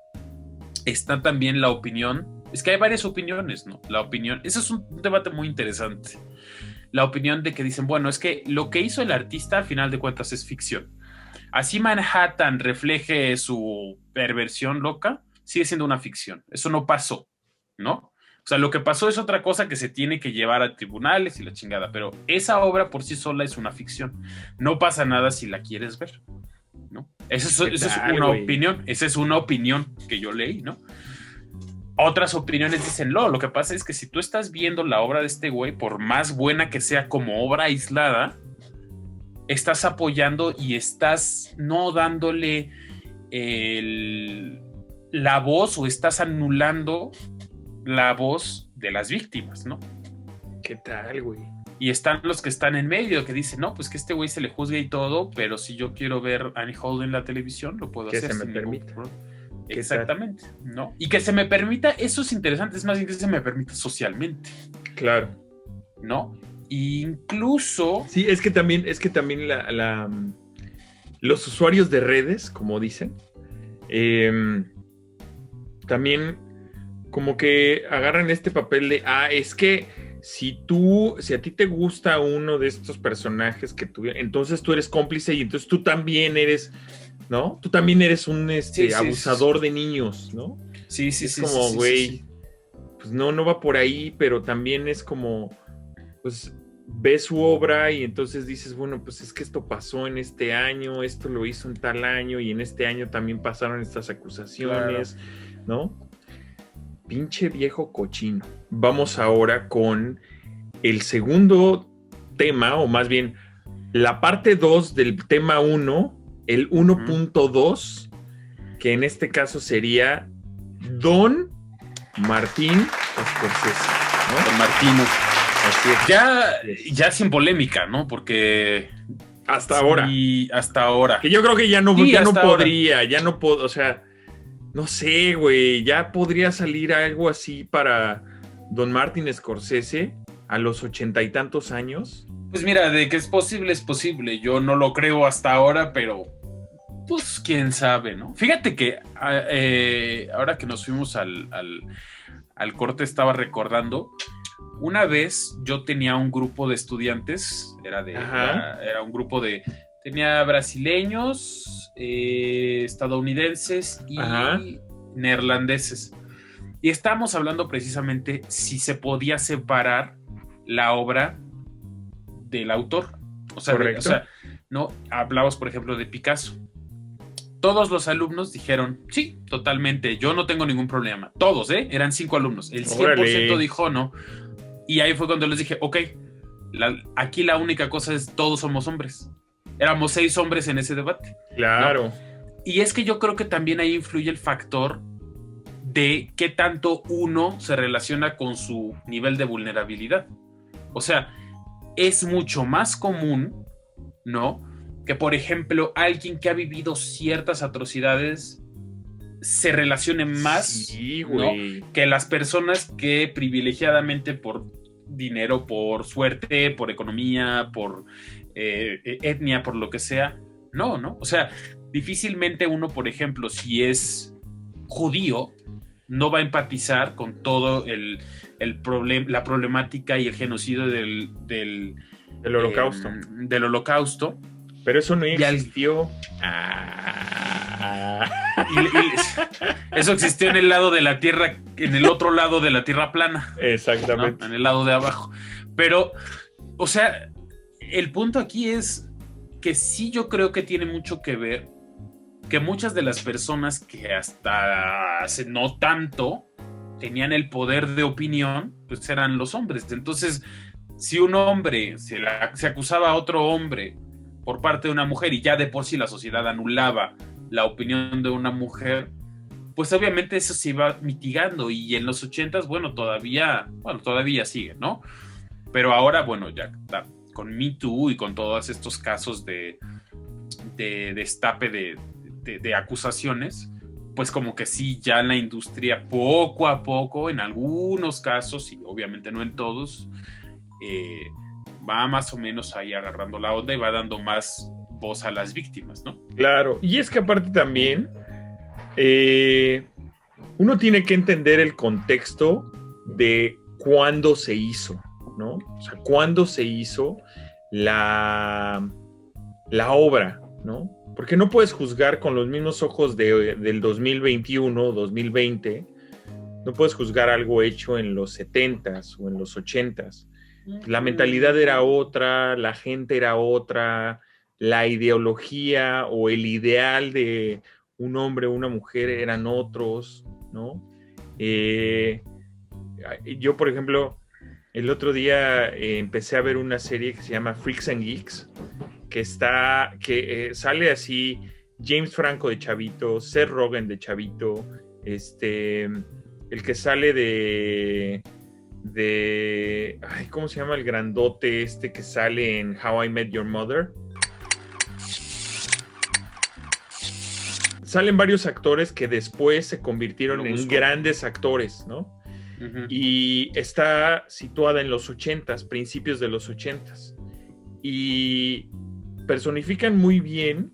está también la opinión, es que hay varias opiniones, ¿no? La opinión, ese es un debate muy interesante. La opinión de que dicen, bueno, es que lo que hizo el artista al final de cuentas es ficción. Así Manhattan refleje su perversión loca, sigue siendo una ficción. Eso no pasó, ¿no? O sea, lo que pasó es otra cosa que se tiene que llevar a tribunales y la chingada, pero esa obra por sí sola es una ficción. No pasa nada si la quieres ver, ¿no? Esa es una opinión, esa es una opinión que yo leí, ¿no? Otras opiniones dicen, lo que pasa es que si tú estás viendo la obra de este güey, por más buena que sea como obra aislada, estás apoyando y estás no dándole la voz o estás anulando la voz de las víctimas, ¿no? ¿Qué tal, güey? Y están los que están en medio, que dicen, no, pues que este güey se le juzgue y todo, pero si yo quiero ver Annie Hall en la televisión, lo puedo hacer. Que se me permita. Exactamente, ¿no? Y que se me permita, eso es interesante, es más bien que se me permita socialmente. Claro. ¿No? Incluso... Sí, es que también los usuarios de redes, como dicen, también como que agarran este papel de, es que si a ti te gusta uno de estos personajes que entonces tú eres cómplice y entonces tú también eres, ¿no? Tú también eres un abusador de niños, ¿no? Sí. Es como, güey, pues no va por ahí, pero también es como, pues ves su obra y entonces dices, bueno, pues es que esto pasó en este año, esto lo hizo en tal año y en este año también pasaron estas acusaciones, claro, ¿no? Pinche viejo cochino. Vamos ahora con el segundo tema, o más bien la parte 2 del tema 1, el 1.2, que en este caso sería Don Martín Scorsese, ¿no? Don Martino. Ya sin polémica, ¿no? Porque hasta ahora. Que yo creo que ya no podría, ya no puedo, o sea, no sé, güey, ya podría salir algo así para Don Martin Scorsese a los 80 y tantos años. Pues mira, de que es posible. Yo no lo creo hasta ahora, pero pues quién sabe, ¿no? Fíjate que ahora que nos fuimos al corte estaba recordando. Una vez yo tenía un grupo de estudiantes, era un grupo tenía brasileños, estadounidenses y neerlandeses. Y estábamos hablando precisamente si se podía separar la obra del autor. O sea, no hablamos, por ejemplo, de Picasso. Todos los alumnos dijeron, sí, totalmente, yo no tengo ningún problema. Todos, eran 5 alumnos. El 100% dijo no. Y ahí fue cuando les dije, ok, aquí la única cosa es todos somos hombres. Éramos 6 hombres en ese debate. Claro. ¿No? Y es que yo creo que también ahí influye el factor de qué tanto uno se relaciona con su nivel de vulnerabilidad. O sea, es mucho más común, ¿no? Que, por ejemplo, alguien que ha vivido ciertas atrocidades se relacione más, ¿no? Que las personas que privilegiadamente por dinero, por suerte, por economía, por etnia, por lo que sea, no. O sea, difícilmente uno, por ejemplo, si es judío, no va a empatizar con todo la problemática y el genocidio del holocausto. Del holocausto. Pero eso no existió. Eso existió en el lado de la Tierra, en el otro lado de la Tierra plana. Exactamente. ¿No? En el lado de abajo. Pero, o sea, el punto aquí es que sí yo creo que tiene mucho que ver que muchas de las personas que hasta hace no tanto tenían el poder de opinión, pues eran los hombres. Entonces, si un hombre se acusaba a otro hombre por parte de una mujer y ya de por sí la sociedad anulaba la opinión de una mujer, pues obviamente eso se iba mitigando, y en los 80s, bueno, todavía sigue, ¿no? Pero ahora, bueno, ya con Me Too y con todos estos casos de destape de acusaciones, pues como que sí, ya la industria poco a poco, en algunos casos, y obviamente no en todos, va más o menos ahí agarrando la onda y va dando más voz a las víctimas, ¿no? Claro, y es que aparte también uno tiene que entender el contexto de cuándo se hizo, ¿no? O sea, cuándo se hizo la obra, ¿no? Porque no puedes juzgar con los mismos ojos del 2021, 2020, no puedes juzgar algo hecho en los 70s o en los 80s. La mentalidad era otra, la gente era otra, la ideología o el ideal de un hombre o una mujer eran otros, ¿no? Yo, por ejemplo, el otro día empecé a ver una serie que se llama Freaks and Geeks, que sale así James Franco de chavito, Seth Rogen de chavito, el que sale de ¿cómo se llama el grandote que sale en How I Met Your Mother? Salen varios actores que después se convirtieron en grandes actores, ¿no? Uh-huh. Y está situada en los 80s, principios de los 80s. Y personifican muy bien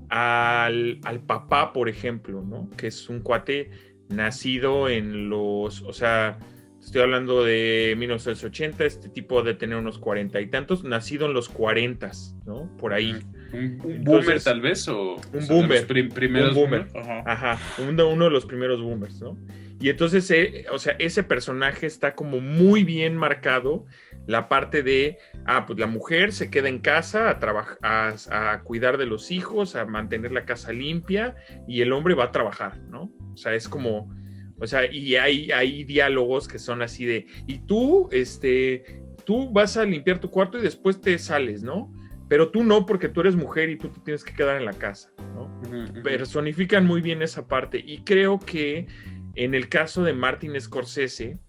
al papá, por ejemplo, ¿no? Que es un cuate nacido o sea, estoy hablando de 1980, este tipo de tener unos 40 y tantos, nacido en los 40s, ¿no? Por ahí. ¿Un boomer tal vez? Un boomer. Primeros un boomer. Ajá, uno de los primeros boomers, ¿no? Y entonces, o sea, ese personaje está como muy bien marcado, la parte de, pues la mujer se queda en casa a trabajar, a cuidar de los hijos, a mantener la casa limpia, y el hombre va a trabajar, ¿no? O sea, es como, o sea, y hay diálogos que son así de, y tú vas a limpiar tu cuarto y después te sales, ¿no? Pero tú no, porque tú eres mujer y tú te tienes que quedar en la casa, ¿no? Uh-huh. Personifican muy bien esa parte, y creo que en el caso de Martin Scorsese,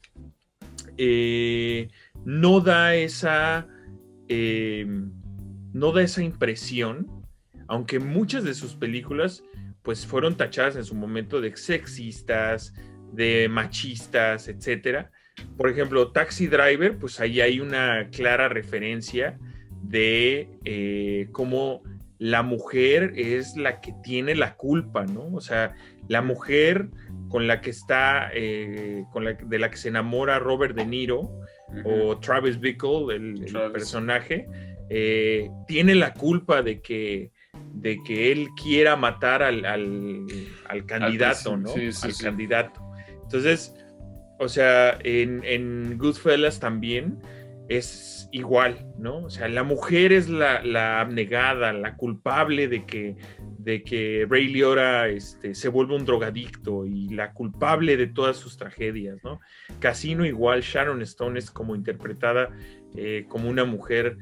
no da esa impresión, aunque muchas de sus películas pues fueron tachadas en su momento de sexistas, de machistas, etcétera. Por ejemplo, Taxi Driver, pues ahí hay una clara referencia de cómo la mujer es la que tiene la culpa, ¿no? O sea, la mujer con la que está, de la que se enamora Robert De Niro, uh-huh, o Travis Bickle, el personaje, tiene la culpa de que él quiera matar al candidato, ¿no? Sí. Candidato. Entonces, o sea, en Goodfellas también es igual, ¿no? O sea, la mujer es la abnegada, la culpable de que Ray Liotta se vuelve un drogadicto, y la culpable de todas sus tragedias, ¿no? Casino igual, Sharon Stone es como interpretada como una mujer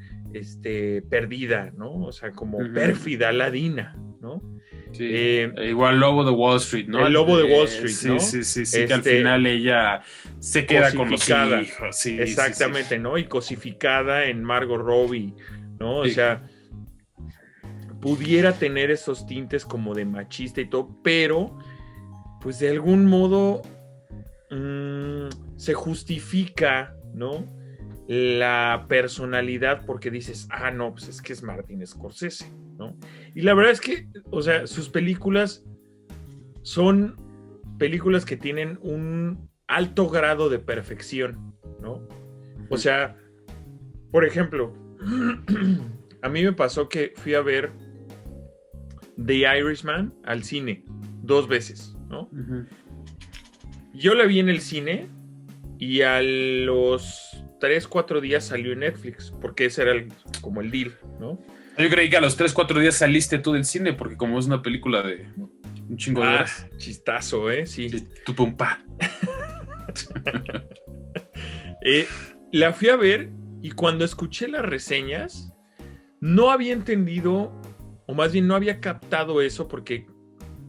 perdida, ¿no? O sea, como uh-huh, pérfida, ladina, ¿no? Sí, igual Lobo de Wall Street, ¿no? El Lobo de Wall Street, ¿no? Sí, que al final ella se queda con los hijos. Sí, exactamente, sí. ¿No? Y cosificada en Margot Robbie, ¿no? O sea, pudiera tener esos tintes como de machista y todo, pero pues de algún modo se justifica, ¿no? La personalidad, porque dices, no, pues es que es Martin Scorsese, ¿no? Y la verdad es que, o sea, sus películas son películas que tienen un alto grado de perfección, ¿no? O sea, por ejemplo, a mí me pasó que fui a ver The Irishman al cine 2 veces, ¿no? Uh-huh. Yo la vi en el cine y a los 3-4 días salió en Netflix, porque ese era como el deal, ¿no? Yo creí que a los 3-4 días saliste tú del cine, porque como es una película de un chingo de horas. Chistazo, sí. Tu pumpa. La fui a ver y cuando escuché las reseñas, no había entendido, o más bien no había captado eso, porque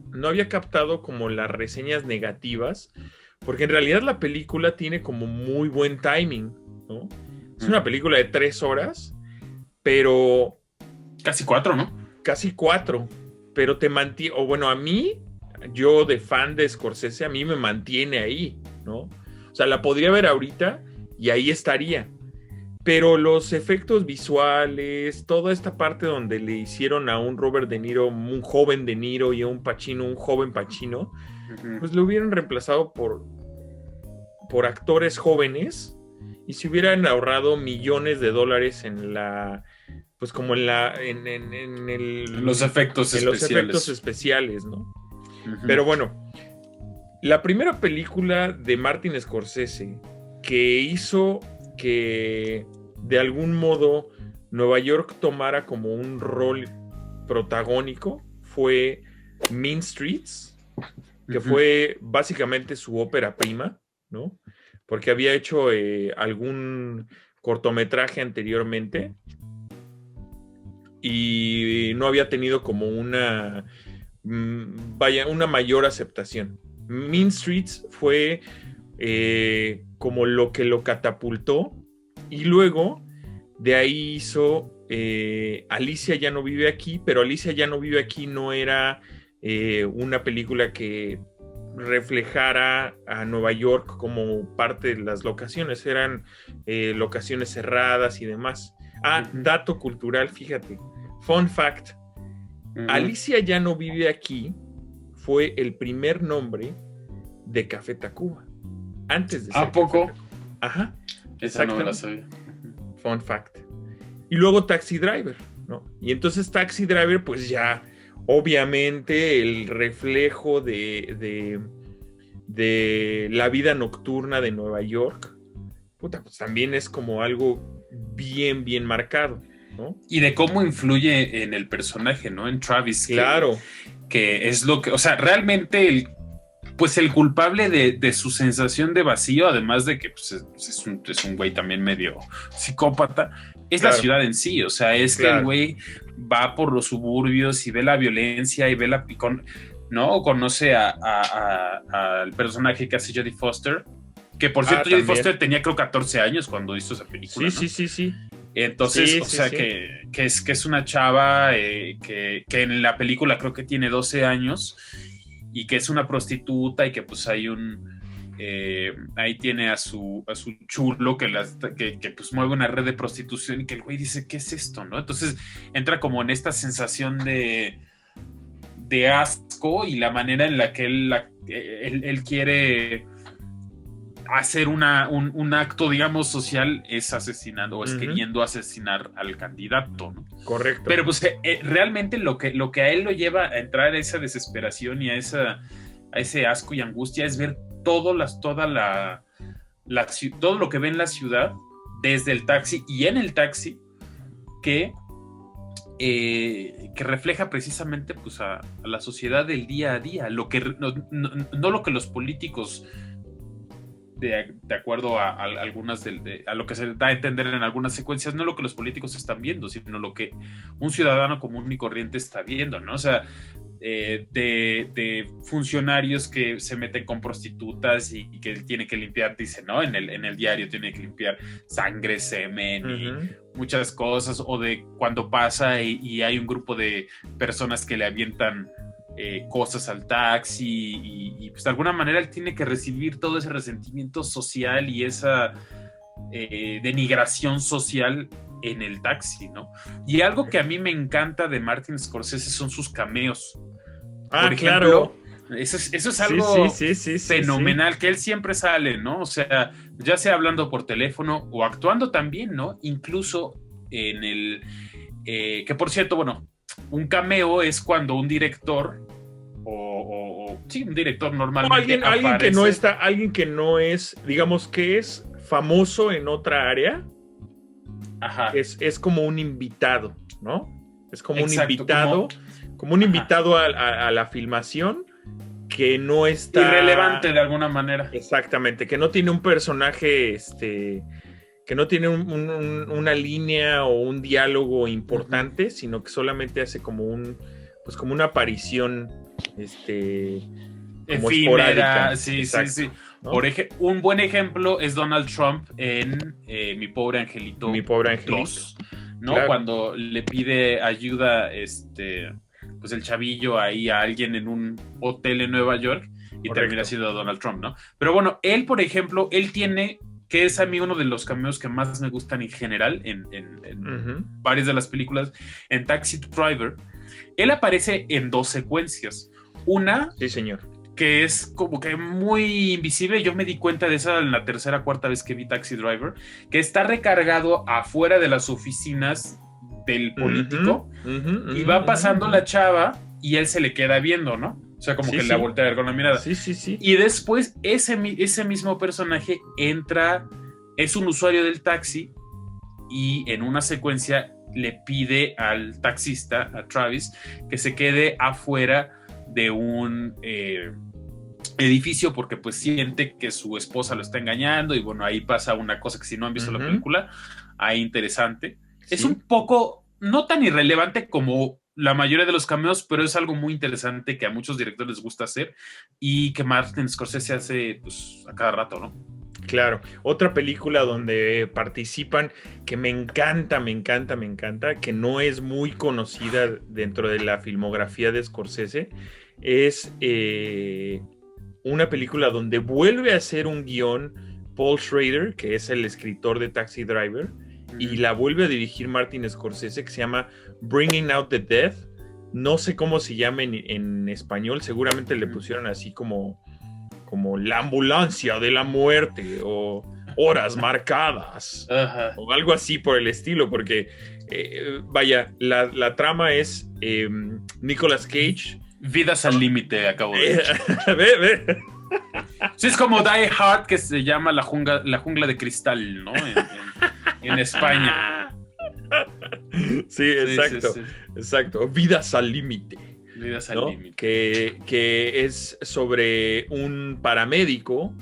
no había captado como las reseñas negativas, porque en realidad la película tiene como muy buen timing, ¿no? Es una película de 3 horas, pero... Casi 4, ¿no? Casi 4, pero te mantiene, o bueno, a mí, yo de fan de Scorsese, a mí me mantiene ahí, ¿no? O sea, la podría ver ahorita y ahí estaría. Pero los efectos visuales, toda esta parte donde le hicieron a un Robert De Niro, un joven De Niro, y a un Pacino, un joven Pacino, pues lo hubieran reemplazado por actores jóvenes y se hubieran ahorrado millones de dólares en la, pues como en los efectos especiales. Los efectos especiales, ¿no? Pero bueno, la primera película de Martin Scorsese que hizo que de algún modo Nueva York tomara como un rol protagónico fue Mean Streets, que fue básicamente su ópera prima, ¿no? Porque había hecho algún cortometraje anteriormente y no había tenido como una mayor aceptación. Mean Streets fue como lo que lo catapultó, y luego de ahí hizo Alicia ya no vive aquí, pero Alicia ya no vive aquí no era una película que reflejara a Nueva York como parte de las locaciones, eran locaciones cerradas y demás. Dato cultural, fíjate, fun fact, Alicia ya no vive aquí fue el primer nombre de Café Tacuba antes de ser ¿A poco? Ajá. Esa no me la sabía. Fun fact. Y luego Taxi Driver, ¿no? Y entonces Taxi Driver, pues ya, obviamente, el reflejo de la vida nocturna de Nueva York, puta, pues también es como algo bien, bien marcado, ¿no? Y de cómo influye en el personaje, ¿no? En Travis. Claro. Que es lo que, o sea, realmente el culpable de su sensación de vacío, además de que pues, es un güey también medio psicópata, es la ciudad en sí. O sea, que el güey va por los suburbios y ve la violencia y ve la picón, ¿no? Conoce al personaje que hace Jodie Foster, que por cierto Jodie Foster tenía creo 14 años cuando hizo esa película. Sí. Entonces, que es una chava que en la película creo que tiene 12 años y que es una prostituta y que pues hay ahí tiene a su chulo que pues mueve una red de prostitución y que el güey dice, ¿qué es esto? ¿No? Entonces entra como en esta sensación de asco y la manera en la que él quiere hacer un acto, digamos, social es asesinando o es queriendo asesinar al candidato, ¿no? Correcto. Pero pues realmente lo que a él lo lleva a entrar a esa desesperación y a ese asco y angustia es ver todo lo que ve en la ciudad desde el taxi y en el taxi que refleja precisamente pues a la sociedad del día a día, no lo que los políticos de acuerdo a algunas a lo que se da a entender en algunas secuencias, no lo que los políticos están viendo, sino lo que un ciudadano común y corriente está viendo, ¿no? O sea, de funcionarios que se meten con prostitutas y que tiene que limpiar, dice, ¿no? En el diario tiene que limpiar sangre, semen y muchas cosas, o de cuando pasa y hay un grupo de personas que le avientan cosas al taxi y pues de alguna manera él tiene que recibir todo ese resentimiento social y esa denigración social en el taxi, ¿no? Y algo que a mí me encanta de Martin Scorsese son sus cameos. Por ejemplo, eso es algo fenomenal, que él siempre sale, ¿no? O sea, ya sea hablando por teléfono o actuando también, ¿no? Incluso en que por cierto, bueno, un cameo es cuando un director un director normalmente alguien que no es, digamos que es famoso en otra área. Ajá. Es como un invitado, ¿no? Es como un invitado, como un invitado a la filmación que no está... irrelevante de alguna manera. Exactamente, que no tiene un personaje, que no tiene una línea o un diálogo importante, sino que solamente hace como como una aparición, como efímera, sí, exacto, sí. ¿no? Un buen ejemplo es Donald Trump en Mi Pobre Angelito. Mi Pobre Angelito. 2, ¿no? Claro. Cuando le pide ayuda, pues el chavillo ahí a alguien en un hotel en Nueva York y termina siendo Donald Trump, ¿no? Pero bueno, él, por ejemplo, él tiene, que es a mí uno de los cameos que más me gustan en general, en varias de las películas, en Taxi Driver, él aparece en 2 secuencias. Una, sí, señor, que es como que muy invisible. Yo me di cuenta de esa en la 3ª, 4ª vez que vi Taxi Driver, que está recargado afuera de las oficinas del político y va pasando la chava y él se le queda viendo, ¿no? O sea, como que la voltea a ver con la mirada. Sí. Y después ese mismo personaje entra, es un usuario del taxi y en una secuencia le pide al taxista, a Travis, que se quede afuera de un edificio porque pues siente que su esposa lo está engañando y bueno, ahí pasa una cosa que si no han visto la película, ahí interesante. Sí. Es un poco, no tan irrelevante como la mayoría de los cameos, pero es algo muy interesante que a muchos directores les gusta hacer y que Martin Scorsese hace pues a cada rato, ¿no? Claro, otra película donde participan que me encanta, que no es muy conocida dentro de la filmografía de Scorsese, es una película donde vuelve a hacer un guión Paul Schrader, que es el escritor de Taxi Driver, y la vuelve a dirigir Martin Scorsese, que se llama Bringing Out the Dead. No sé cómo se llama en español, seguramente le pusieron así como La ambulancia de la muerte o Horas marcadas o algo así por el estilo, porque vaya, la trama es Nicolas Cage. Vidas al límite, acabo de decir. Ve. Sí, es como Die Hard, que se llama la jungla de cristal, ¿no? En España. Sí, exacto. Sí. Exacto. Vidas al límite. Vidas al límite. Que es sobre un paramédico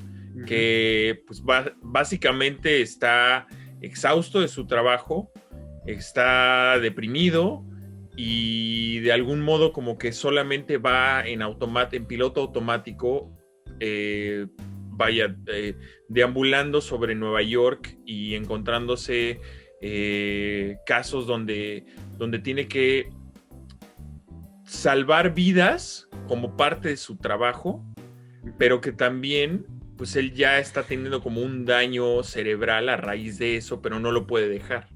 que pues, básicamente está exhausto de su trabajo, está deprimido y de algún modo como que solamente va en piloto automático, deambulando sobre Nueva York y encontrándose casos donde tiene que salvar vidas como parte de su trabajo, pero que también pues él ya está teniendo como un daño cerebral a raíz de eso, pero no lo puede dejar.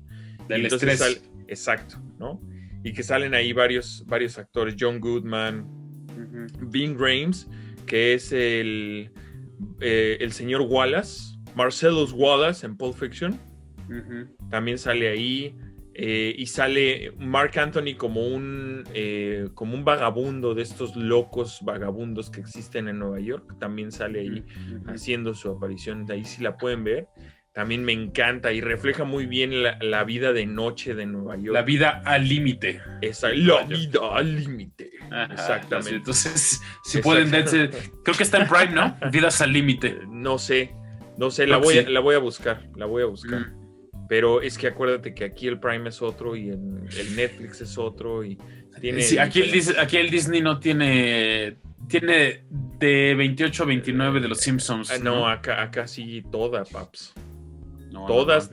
Del estrés. Exacto, ¿no? Y que salen ahí varios actores, John Goodman, Ving Rhames, que es el señor Wallace, Marcellus Wallace en Pulp Fiction, también sale ahí. Y sale Mark Anthony como un vagabundo de estos locos vagabundos que existen en Nueva York. También sale ahí haciendo su aparición. De ahí sí la pueden ver. También me encanta y refleja muy bien la vida de noche de Nueva York. La vida al límite. La vida al límite. Exactamente. Entonces, si pueden darse, creo que está en Prime, ¿no? Vidas al límite. No sé, la voy a buscar. Pero es que acuérdate que aquí el Prime es otro y el Netflix es otro y tiene... Sí, aquí el Disney no tiene de 28 a 29 de los Simpsons. No, acá sí toda, paps. Todas.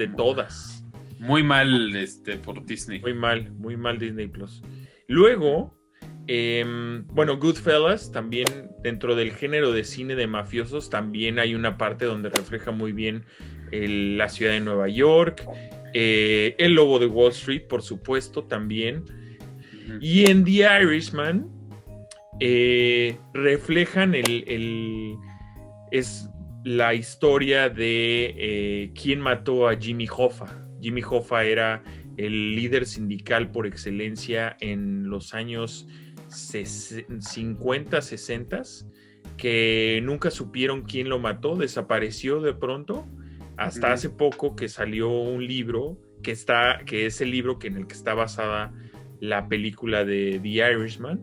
Muy mal por Disney. Muy mal Disney Plus. Luego, Goodfellas también dentro del género de cine de mafiosos también hay una parte donde refleja muy bien la ciudad de Nueva York, El Lobo de Wall Street, por supuesto, también. Y en The Irishman reflejan es la historia de quién mató a Jimmy Hoffa. Jimmy Hoffa era el líder sindical por excelencia en los años 50, 60, que nunca supieron quién lo mató, desapareció de pronto. Hasta hace poco que salió un libro que es el libro en el que está basada la película de The Irishman.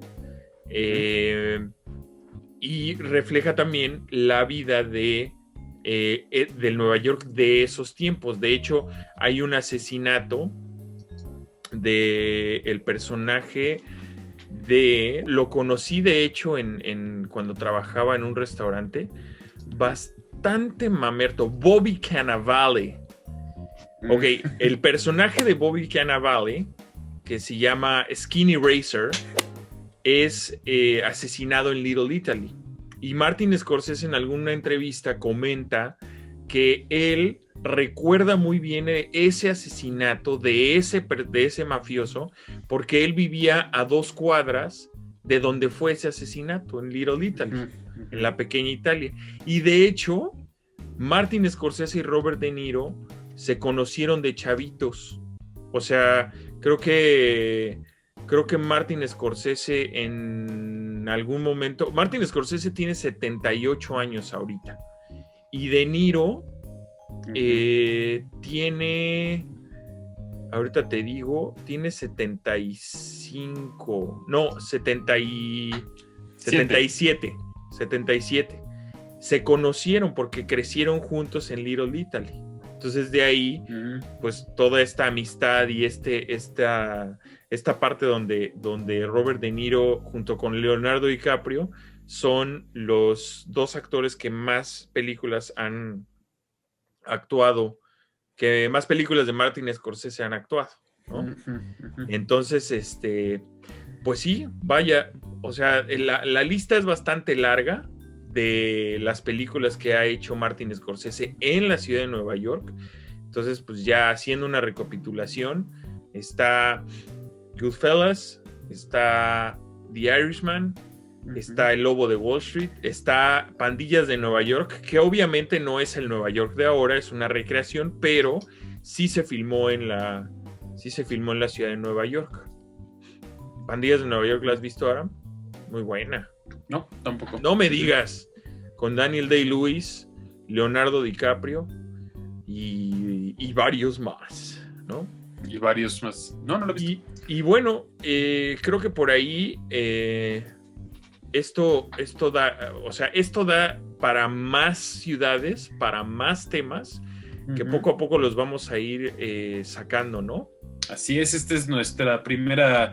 Y refleja también la vida del Nueva York de esos tiempos. De hecho, hay un asesinato del personaje lo conocí de hecho cuando trabajaba en un restaurante bastante mamerto, Bobby Cannavale. Ok, el personaje de Bobby Cannavale, que se llama Skinny Racer, es asesinado en Little Italy. Y Martin Scorsese en alguna entrevista comenta que él recuerda muy bien ese asesinato de ese mafioso, porque él vivía a 2 cuadras de donde fue ese asesinato, en Little Italy, en la pequeña Italia. Y de hecho, Martin Scorsese y Robert De Niro se conocieron de chavitos. O sea, creo que Martin Scorsese en algún momento... Martin Scorsese tiene 78 años ahorita. Y De Niro tiene... Ahorita te digo, tiene 75... No, 77. Se conocieron porque crecieron juntos en Little Italy. Entonces de ahí, pues toda esta amistad y esta parte donde Robert De Niro junto con Leonardo DiCaprio son los 2 actores que más películas han actuado, que más películas de Martin Scorsese han actuado, ¿no? Entonces, pues sí, vaya, o sea, la lista es bastante larga de las películas que ha hecho Martin Scorsese en la ciudad de Nueva York. Entonces, pues ya haciendo una recapitulación, está Goodfellas, está The Irishman, está El Lobo de Wall Street, está Pandillas de Nueva York, que obviamente no es el Nueva York de ahora, es una recreación, pero sí se filmó en la ciudad de Nueva York. Pandillas de Nueva York, ¿la has visto ahora? Muy buena. No, tampoco. No me digas, con Daniel Day-Lewis, Leonardo DiCaprio y varios más, ¿no? Y varios más. No lo he visto. Y bueno, creo que por ahí esto da para más ciudades, para más temas, que poco a poco los vamos a ir sacando, ¿no? Así es, este es nuestro primer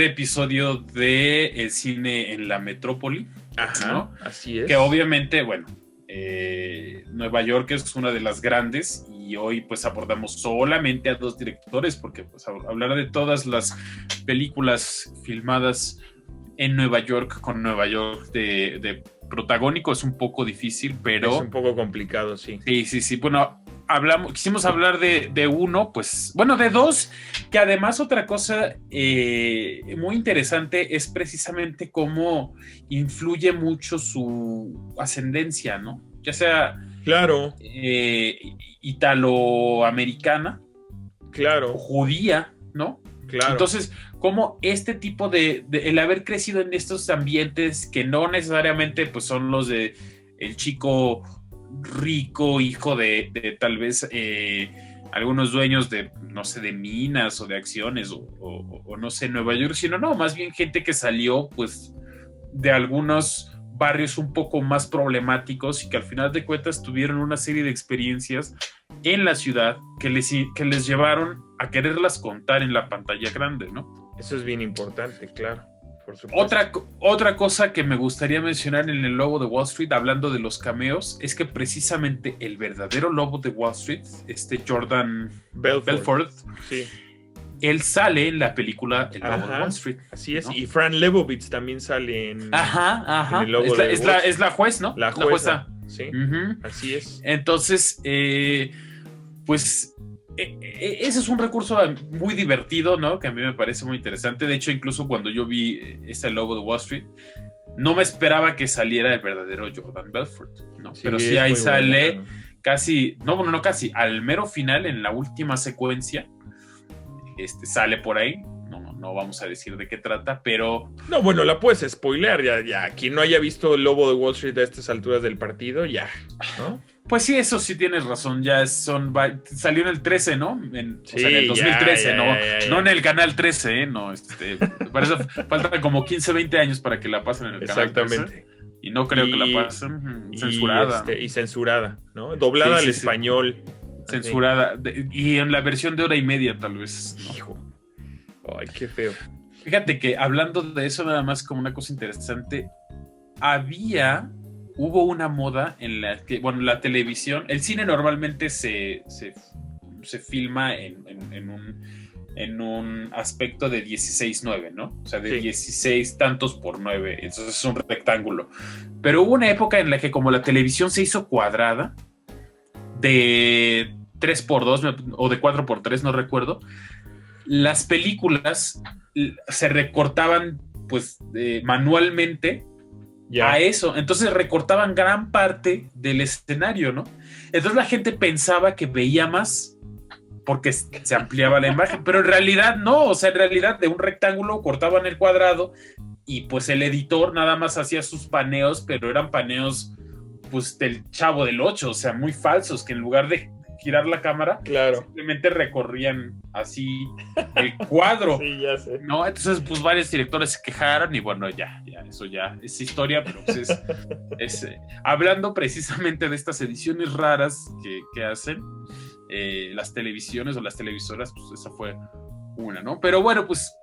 episodio de el cine en la metrópoli. Ajá, ¿no? Así es. Que obviamente, bueno, Nueva York es una de las grandes y hoy pues abordamos solamente a 2 directores porque pues hablar de todas las películas filmadas en Nueva York con Nueva York de protagónico es un poco difícil, pero... Es un poco complicado, sí. Sí. Bueno, quisimos hablar de uno, pues, bueno, de 2, que además otra cosa muy interesante es precisamente cómo influye mucho su ascendencia, ¿no? Ya sea claro, italoamericana, claro, o judía, ¿no? Claro. Entonces, como este tipo de el haber crecido en estos ambientes que no necesariamente pues son los de el chico rico, hijo de tal vez algunos dueños de, no sé, de minas o de acciones o no sé, Nueva York, sino más bien gente que salió pues de algunos barrios un poco más problemáticos y que al final de cuentas tuvieron una serie de experiencias en la ciudad que les llevaron a quererlas contar en la pantalla grande, ¿no? Eso es bien importante, claro, por supuesto. Otra cosa que me gustaría mencionar en El Lobo de Wall Street, hablando de los cameos, es que precisamente el verdadero Lobo de Wall Street, Jordan Belfort, sí, él sale en la película El Lobo de Wall Street. Así es, ¿no? Y Y Fran Lebowitz también sale en, en El Lobo de Wall Street. Es la juez, ¿no? La jueza. Sí, así es. Entonces, pues ese es un recurso muy divertido, ¿no? Que a mí me parece muy interesante. De hecho, incluso cuando yo vi El Lobo de Wall Street, no me esperaba que saliera el verdadero Jordan Belfort, ¿no? Sí, pero sí ahí sale bueno, casi, no casi, al mero final, en la última secuencia, sale por ahí. No vamos a decir de qué trata, pero... No, bueno, la puedes spoilear, ya. Quien no haya visto El Lobo de Wall Street a estas alturas del partido, ya, ¿no? Pues sí, eso sí tienes razón, salió en el 13, ¿no? Sí, O sea, en el 2013, ya. no en el canal 13, ¿eh? No, para eso faltan como 15, 20 años para que la pasen en el canal 13. Exactamente. Y no creo que la pasen censurada. Y censurada, ¿no? Doblada al Sí. español. Censurada. Y en la versión de 1 hora y media, tal vez, ¿no? Hijo. Ay, qué feo. Fíjate que hablando de eso, nada más como una cosa interesante, hubo una moda en la que, bueno, la televisión, el cine normalmente se filma en un aspecto de 16:9, ¿no? O sea, de 16 tantos por 9, entonces es un rectángulo. Pero hubo una época en la que como la televisión se hizo cuadrada, de 3x2 o de 4x3, no recuerdo, las películas se recortaban pues manualmente a eso, entonces recortaban gran parte del escenario, ¿no? Entonces la gente pensaba que veía más porque se ampliaba la imagen, pero en realidad no, o sea, en realidad de un rectángulo cortaban el cuadrado y pues el editor nada más hacía sus paneos, pero eran paneos pues del Chavo del 8, o sea, muy falsos, que en lugar de girar la cámara, simplemente recorrían así el cuadro. Sí, ya sé. ¿No? Entonces, pues varios directores se quejaron y bueno, eso ya es historia, pero pues hablando precisamente de estas ediciones raras que hacen las televisiones o las televisoras, pues esa fue una, ¿no? Pero bueno, pues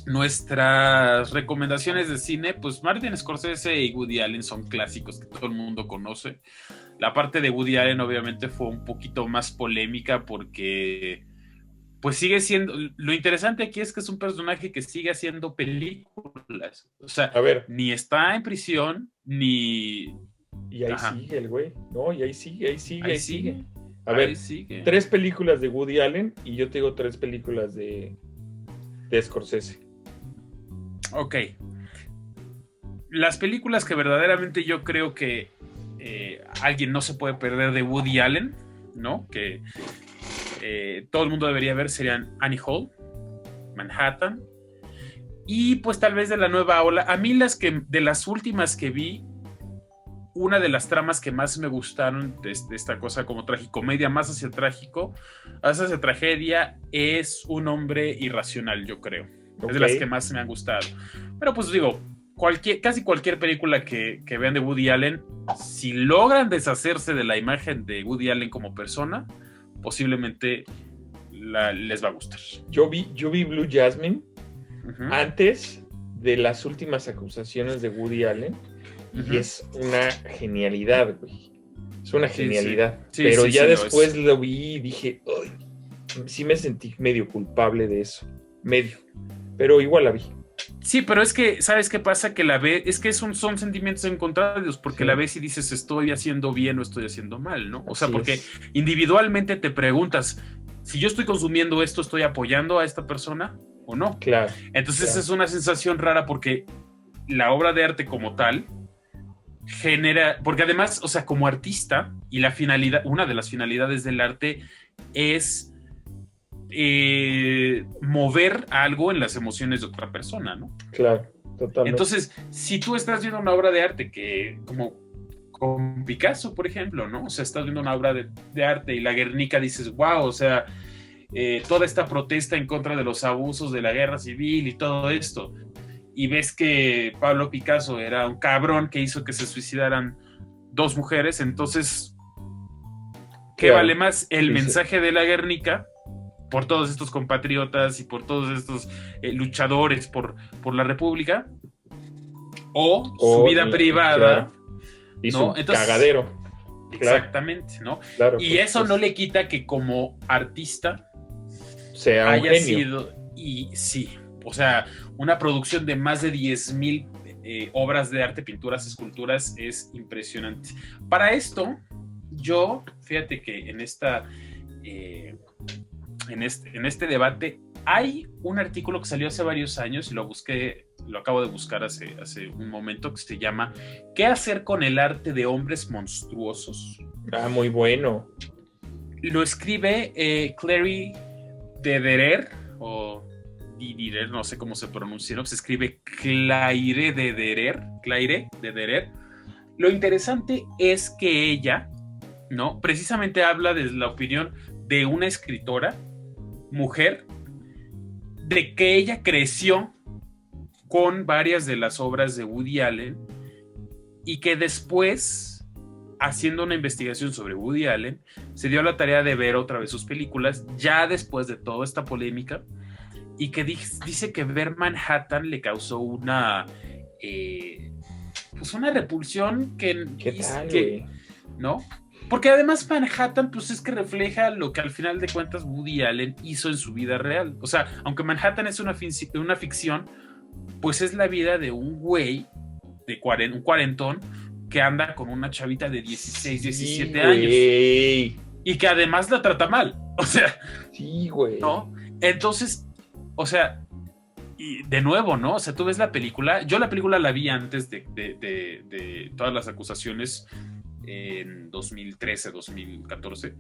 nuestras recomendaciones de cine, pues Martin Scorsese y Woody Allen son clásicos que todo el mundo conoce. La parte de Woody Allen obviamente fue un poquito más polémica porque pues sigue siendo, lo interesante aquí es que es un personaje que sigue haciendo películas, o sea, ni está en prisión, ni... Y ahí sigue el güey, ¿no? Y ahí sigue. A ahí ver, sigue. 3 películas de Woody Allen y yo te digo 3 películas de Scorsese. Ok. Las películas que verdaderamente yo creo que alguien no se puede perder de Woody Allen, ¿no? Que todo el mundo debería ver serían Annie Hall, Manhattan, y pues tal vez de la nueva ola. A mí de las últimas que vi, una de las tramas que más me gustaron de esta cosa como tragicomedia, más hacia trágico, hacia tragedia, es Un hombre irracional, yo creo. Okay. Es de las que más me han gustado. Pero pues digo, casi cualquier película que vean de Woody Allen, si logran deshacerse de la imagen de Woody Allen como persona, posiblemente les va a gustar. Yo vi Blue Jasmine antes de las últimas acusaciones de Woody Allen y es una genialidad, güey. Es una genialidad. Sí, pero ya después lo vi y dije, ¡ay! Sí me sentí medio culpable de eso. Pero igual la vi. Sí, pero es que, ¿sabes qué pasa? Que la ves, es que son sentimientos encontrados, porque la ves y dices, estoy haciendo bien o estoy haciendo mal, ¿no? O sea, porque individualmente te preguntas, si yo estoy consumiendo esto, ¿estoy apoyando a esta persona o no? Claro. Entonces es una sensación rara porque la obra de arte como tal genera, porque además, o sea, como artista, y la finalidad, una de las finalidades del arte es mover algo en las emociones de otra persona, ¿no? Claro, totalmente. Entonces, si tú estás viendo una obra de arte que, como con Picasso, por ejemplo, ¿no? O sea, estás viendo una obra de arte y la Guernica, dices, wow, o sea, toda esta protesta en contra de los abusos de la guerra civil y todo esto, y ves que Pablo Picasso era un cabrón que hizo que se suicidaran 2 mujeres, entonces, ¿qué vale más? ¿El mensaje de la Guernica por todos estos compatriotas y por todos estos luchadores por la República, o su vida privada? Claro. Y ¿no? Su cagadero. Exactamente, ¿no? Claro, y eso no le quita que como artista sea un haya genio. Sido, y sí, o sea, una producción de más de 10,000 obras de arte, pinturas, esculturas, es impresionante. Para esto, yo, fíjate que en este debate hay un artículo que salió hace varios años y lo acabo de buscar hace un momento, que se llama ¿Qué hacer con el arte de hombres monstruosos? Ah, muy bueno. Lo escribe Clary Dederer, o Didier, no sé cómo se pronuncia, ¿no? Se escribe Claire Dederer. Lo interesante es que ella ¿no? Precisamente habla desde la opinión de una escritora, mujer, de que ella creció con varias de las obras de Woody Allen y que después, haciendo una investigación sobre Woody Allen, se dio la tarea de ver otra vez sus películas, ya después de toda esta polémica, y que dice que ver Manhattan le causó una pues una repulsión que, ¿Qué tal, güey? ¿no? Porque además Manhattan pues es que refleja lo que al final de cuentas Woody Allen hizo en su vida real. O sea, aunque Manhattan es una ficción, pues es la vida de un güey de un cuarentón que anda con una chavita de 16, 17 años. Y que además la trata mal. O sea, sí, güey. ¿no? Entonces, o sea, y de nuevo, ¿no? O sea, tú ves la película. Yo la película la vi antes de todas las acusaciones en 2013, 2014.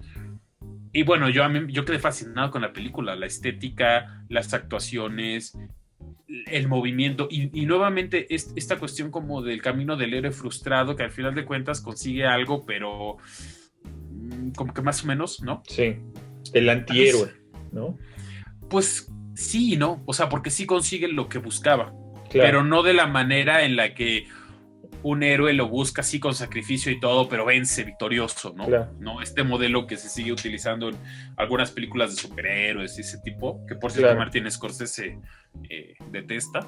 Y bueno, yo quedé fascinado con la película, la estética, las actuaciones, el movimiento y nuevamente esta cuestión como del camino del héroe frustrado que al final de cuentas consigue algo, pero como que más o menos, ¿no? Sí, el antihéroe, ¿no? Pues sí, ¿no? O sea, porque sí consigue lo que buscaba, claro, pero no de la manera en la que un héroe lo busca así con sacrificio y todo, pero vence victorioso, ¿no? Claro. ¿No? Este modelo que se sigue utilizando en algunas películas de superhéroes y ese tipo, que por cierto Claro. Martin Scorsese detesta.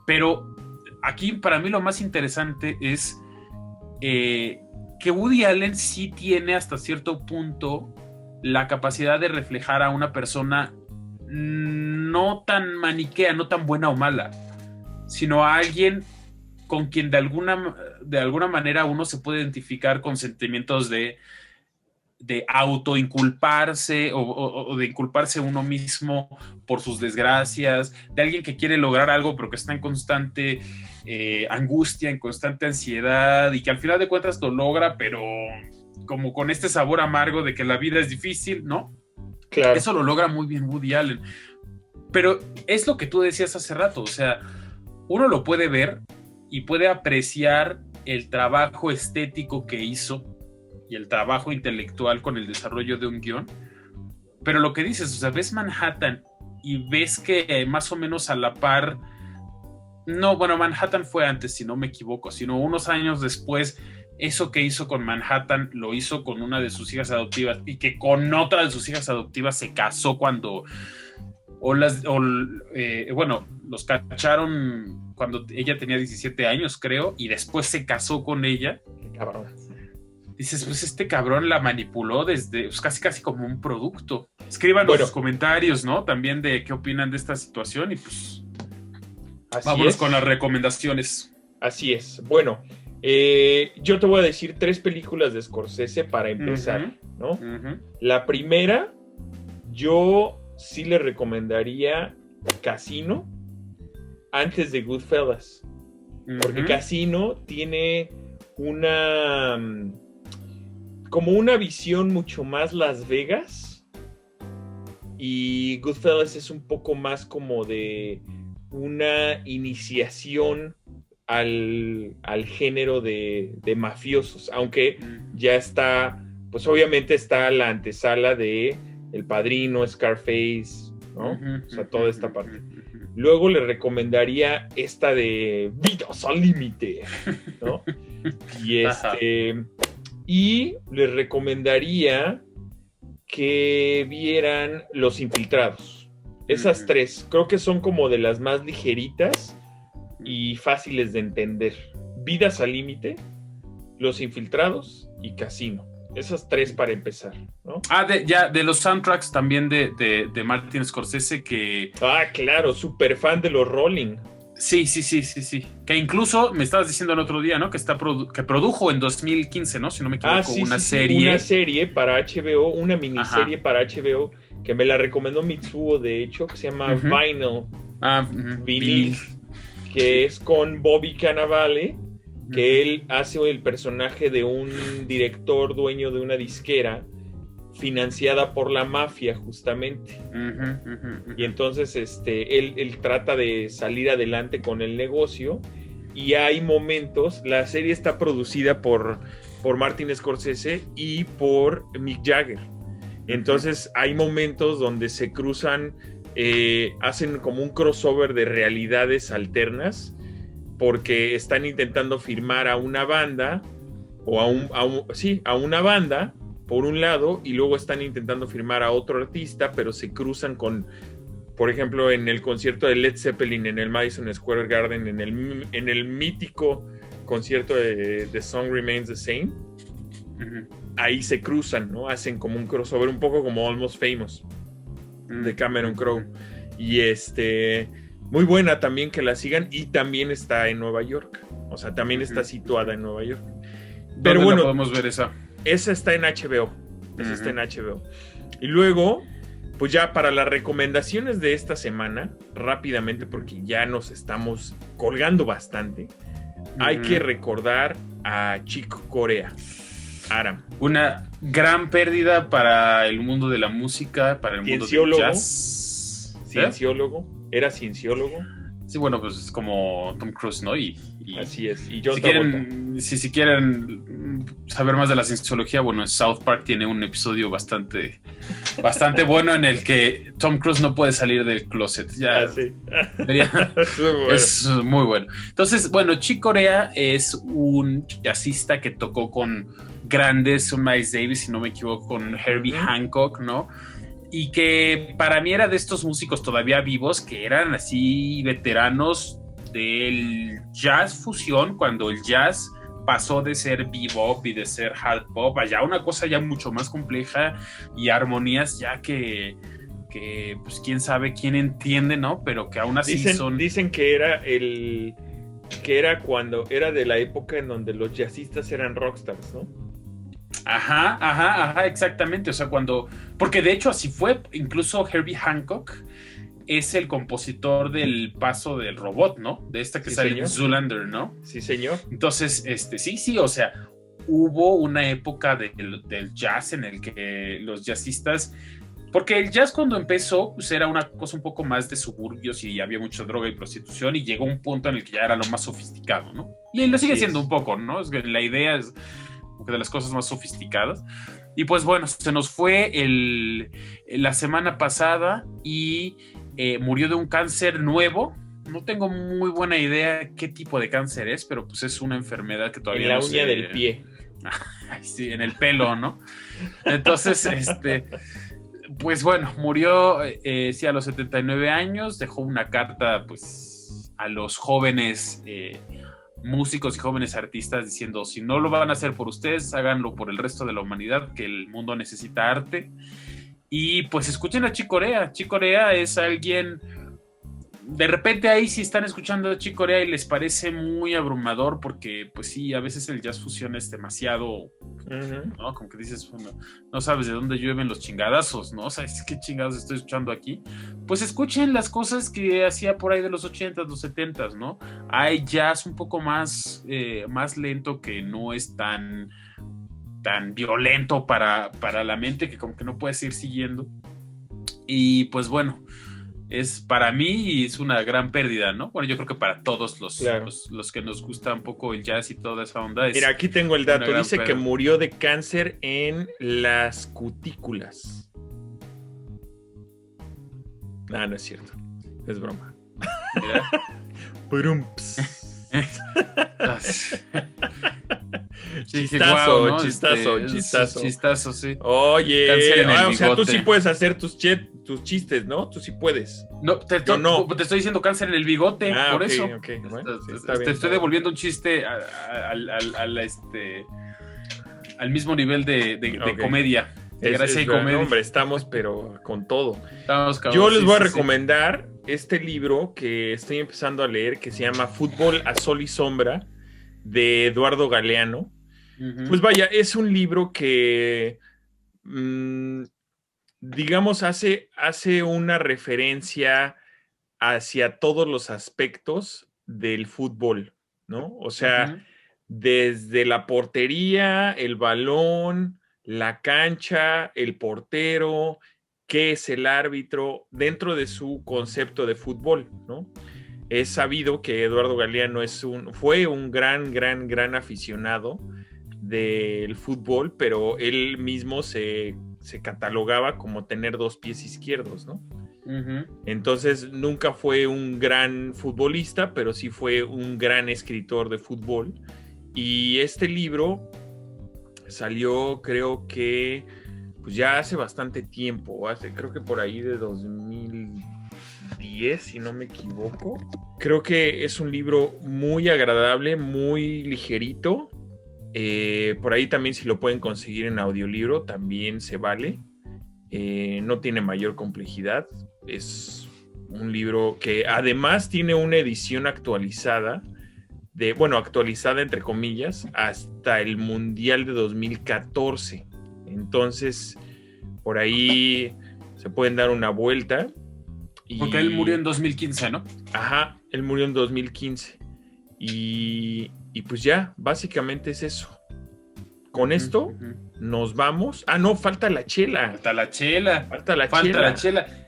Pero aquí para mí lo más interesante es que Woody Allen sí tiene hasta cierto punto la capacidad de reflejar a una persona no tan maniquea, no tan buena o mala, sino a alguien con quien de alguna manera uno se puede identificar con sentimientos de autoinculparse o de inculparse uno mismo por sus desgracias, de alguien que quiere lograr algo pero que está en constante angustia, en constante ansiedad y que al final de cuentas lo logra, pero como con este sabor amargo de que la vida es difícil, ¿no? Claro. Eso lo logra muy bien Woody Allen. Pero es lo que tú decías hace rato, o sea, uno lo puede ver y puede apreciar el trabajo estético que hizo y el trabajo intelectual con el desarrollo de un guión, pero lo que dices, o sea, ves Manhattan y ves que más o menos a la par, no, bueno, Manhattan fue antes, si no me equivoco, sino unos años después, eso que hizo con Manhattan lo hizo con una de sus hijas adoptivas y que con otra de sus hijas adoptivas se casó cuando bueno, los cacharon cuando ella tenía 17 años, creo, y después se casó con ella. Qué cabrón. Dices, pues este cabrón la manipuló desde pues, casi como un producto. Escríbanos sus comentarios, ¿no? También de qué opinan de esta situación y pues vámonos con las recomendaciones. Así es. Bueno, yo te voy a decir 3 películas de Scorsese para empezar, ¿no? La primera, yo sí le recomendaría Casino antes de Goodfellas, porque Casino tiene como una visión mucho más Las Vegas y Goodfellas es un poco más como de una iniciación al género de mafiosos, aunque ya está, pues obviamente está la antesala de El Padrino, Scarface, ¿no? O sea, toda esta parte. Luego le recomendaría esta de Vidas al Límite, ¿no? Y les recomendaría que vieran Los Infiltrados. Esas 3, creo que son como de las más ligeritas y fáciles de entender. Vidas al Límite, Los Infiltrados y Casino. Esas 3 para empezar, ¿no? De los soundtracks también de Martin Scorsese que... claro, súper fan de los Rolling. Sí. Que incluso me estabas diciendo el otro día, ¿no? Que produjo en 2015, ¿no? Si no me equivoco, una serie. Una serie para HBO, una miniserie para HBO, que me la recomendó Mitsuo, de hecho, que se llama Vinyl. Vinyl. Que es con Bobby Cannavale, que él hace el personaje de un director dueño de una disquera financiada por la mafia, justamente. Y entonces él trata de salir adelante con el negocio y hay momentos, la serie está producida por por Martin Scorsese y por Mick Jagger. Entonces hay momentos donde se cruzan, hacen como un crossover de realidades alternas, porque están intentando firmar a una banda, o a una banda, por un lado, y luego están intentando firmar a otro artista, pero se cruzan con, por ejemplo, en el concierto de Led Zeppelin en el Madison Square Garden, en el mítico concierto de The Song Remains the Same, ahí se cruzan, ¿no? Hacen como un crossover, un poco como Almost Famous, de Cameron Crowe. Y muy buena también, que la sigan, y también está en Nueva York, o sea, también está situada en Nueva York. Pero bueno, podemos ver esa. Esa está en HBO. Esa está en HBO. Y luego, pues ya para las recomendaciones de esta semana, rápidamente, porque ya nos estamos colgando bastante, hay que recordar a Chick Corea. Aram. Una gran pérdida para el mundo de la música, para el mundo del jazz. Cienciólogo. Era cienciólogo. Sí, bueno, pues es como Tom Cruise, ¿no? Y así es. Y John si quieren saber más de la cienciología, bueno, South Park tiene un episodio bastante bueno en el que Tom Cruise no puede salir del closet. Ya sí. Es muy bueno. Entonces, bueno, Chick Corea es un jazzista que tocó con grandes, un Miles Davis, si no me equivoco, con Herbie Hancock, ¿no? Y que para mí era de estos músicos todavía vivos que eran así veteranos del jazz fusión, cuando el jazz pasó de ser bebop y de ser hard pop a ya una cosa ya mucho más compleja y armonías ya que pues quién sabe, quién entiende, ¿no? Pero que aún así dicen que era cuando era de la época en donde los jazzistas eran rockstars, ¿no? Ajá, exactamente. O sea, porque de hecho así fue. Incluso Herbie Hancock es el compositor del paso del robot, ¿no? De esta que sale en Zoolander, ¿no? Sí, señor. Entonces, sí, o sea, hubo una época del jazz en el que los jazzistas, porque el jazz cuando empezó, pues era una cosa un poco más de suburbios y había mucha droga y prostitución, y llegó un punto en el que ya era lo más sofisticado, ¿no? Y lo sigue siendo un poco, ¿no? Es que la idea es de las cosas más sofisticadas. Y pues bueno, se nos fue la semana pasada y murió de un cáncer nuevo. No tengo muy buena idea qué tipo de cáncer es, pero pues es una enfermedad que todavía en la uña del pie. Sí, en el pelo, ¿no? Entonces, pues bueno, murió sí, a los 79 años, dejó una carta pues a los jóvenes músicos y jóvenes artistas diciendo: si no lo van a hacer por ustedes, háganlo por el resto de la humanidad, que el mundo necesita arte. Y pues escuchen a Chick Corea. Chick Corea es alguien, de repente ahí si están escuchando a Chick Corea y les parece muy abrumador, porque pues sí, a veces el jazz fusión es demasiado, ¿no? Como que dices, bueno, no sabes de dónde llueven los chingadazos, ¿no? O sea, ¿qué chingados estoy escuchando aquí? Pues escuchen las cosas que hacía por ahí de los 80s, los 70s, ¿no? Hay jazz un poco más lento, que no es tan violento para la mente, que como que no puedes ir siguiendo. Y pues bueno, para mí es una gran pérdida, ¿no? Bueno, yo creo que para todos los que nos gusta un poco el jazz y toda esa onda. Mira, aquí tengo el dato. Dice que murió de cáncer en las cutículas. No es cierto. Es broma. Mira. Chistazo, wow, ¿no? chistazo, sí. Oye, o sea, tú sí puedes hacer tus chistes, ¿no? Tú sí puedes. No, te estoy diciendo cáncer en el bigote, por eso. Okay. Bueno, te estoy devolviendo un chiste al mismo nivel de comedia. Gracias y comedia. Hombre, estamos pero con todo. Cabrón, yo les voy a recomendar este libro que estoy empezando a leer, que se llama Fútbol a Sol y Sombra, de Eduardo Galeano. Pues vaya, es un libro que digamos hace una referencia hacia todos los aspectos del fútbol, ¿no? O sea, desde la portería, el balón, la cancha, el portero, qué es el árbitro, dentro de su concepto de fútbol, ¿no? Es sabido que Eduardo Galeano fue un gran aficionado del fútbol, pero él mismo se catalogaba como tener 2 pies izquierdos, ¿no? Uh-huh. Entonces nunca fue un gran futbolista, pero sí fue un gran escritor de fútbol. Y este libro salió, creo que pues ya hace bastante tiempo, creo que por ahí de 2010, si no me equivoco. Creo que es un libro muy agradable, muy ligerito. Por ahí también, si lo pueden conseguir en audiolibro, también se vale. No tiene mayor complejidad. Es un libro que además tiene una edición actualizada, actualizada entre comillas, hasta el Mundial de 2014. Entonces, por ahí se pueden dar una vuelta. Porque él murió en 2015, ¿no? Ajá, él murió en 2015. Y pues ya, básicamente es eso. Con esto nos vamos. Ah, no, falta la chela. Falta la chela.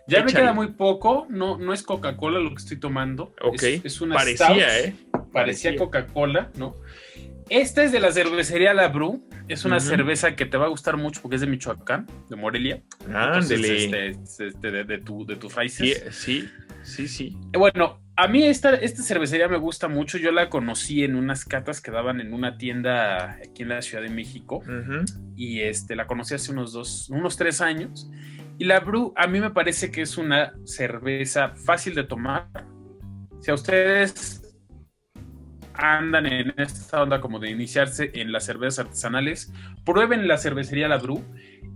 Ya Échale. me queda muy poco. No es Coca-Cola lo que estoy tomando. Ok. Es una Parecía, stout. Parecía Coca-Cola, ¿no? Esta es de la cervecería La Bru. Es una cerveza que te va a gustar mucho porque es de Michoacán, de Morelia. Ándele. De tus raíces. Sí. Bueno, a mí esta cervecería me gusta mucho. Yo la conocí en unas catas que daban en una tienda aquí en la Ciudad de México. Y la conocí hace unos 3 años. Y la Bru a mí me parece que es una cerveza fácil de tomar. Si a ustedes andan en esta onda como de iniciarse en las cervezas artesanales, prueben la cervecería La Bru.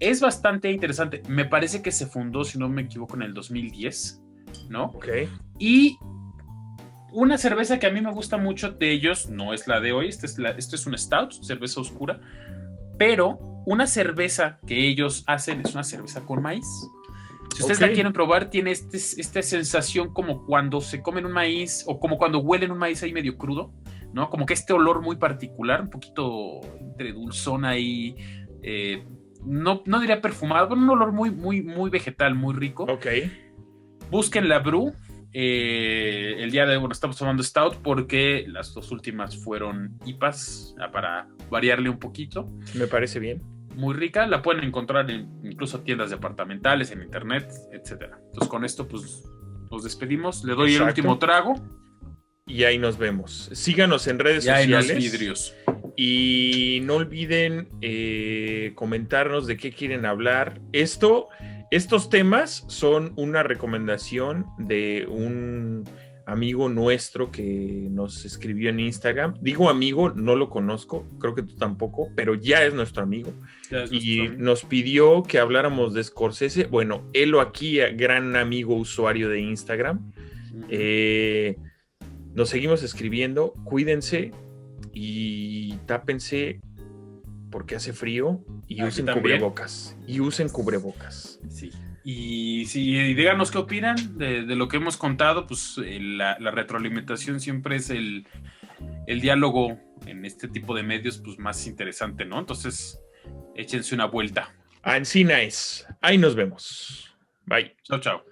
Es bastante interesante. Me parece que se fundó, si no me equivoco, en el 2010, ¿no? Ok. Y una cerveza que a mí me gusta mucho de ellos, no es la de hoy, esto es un stout, cerveza oscura, pero una cerveza que ellos hacen es una cerveza con maíz. Si ustedes la quieren probar, tiene esta sensación como cuando se comen un maíz o como cuando huelen un maíz ahí medio crudo, ¿no? Como que este olor muy particular, un poquito entre dulzón ahí, no diría perfumado, pero un olor muy, muy, muy vegetal, muy rico. Ok. Busquen la Bru. El día de hoy estamos tomando Stout porque las 2 últimas fueron IPAs, para variarle un poquito. Me parece bien. Muy rica, la pueden encontrar en incluso tiendas departamentales, en internet, etcétera. Entonces con esto pues nos despedimos, le doy el último trago. Y ahí nos vemos. Síganos en redes sociales. Y no olviden comentarnos de qué quieren hablar. Estos temas son una recomendación de un amigo nuestro que nos escribió en Instagram. Digo amigo, no lo conozco, creo que tú tampoco, pero ya es nuestro amigo. Nos pidió que habláramos de Scorsese. Bueno, él aquí, gran amigo usuario de Instagram. Nos seguimos escribiendo. Cuídense y tápense porque hace frío y usen cubrebocas. Sí. Y díganos qué opinan de lo que hemos contado. Pues la retroalimentación siempre es el diálogo en este tipo de medios pues más interesante, ¿no? Entonces échense una vuelta. Ancina es. Ahí nos vemos. Bye. Chao.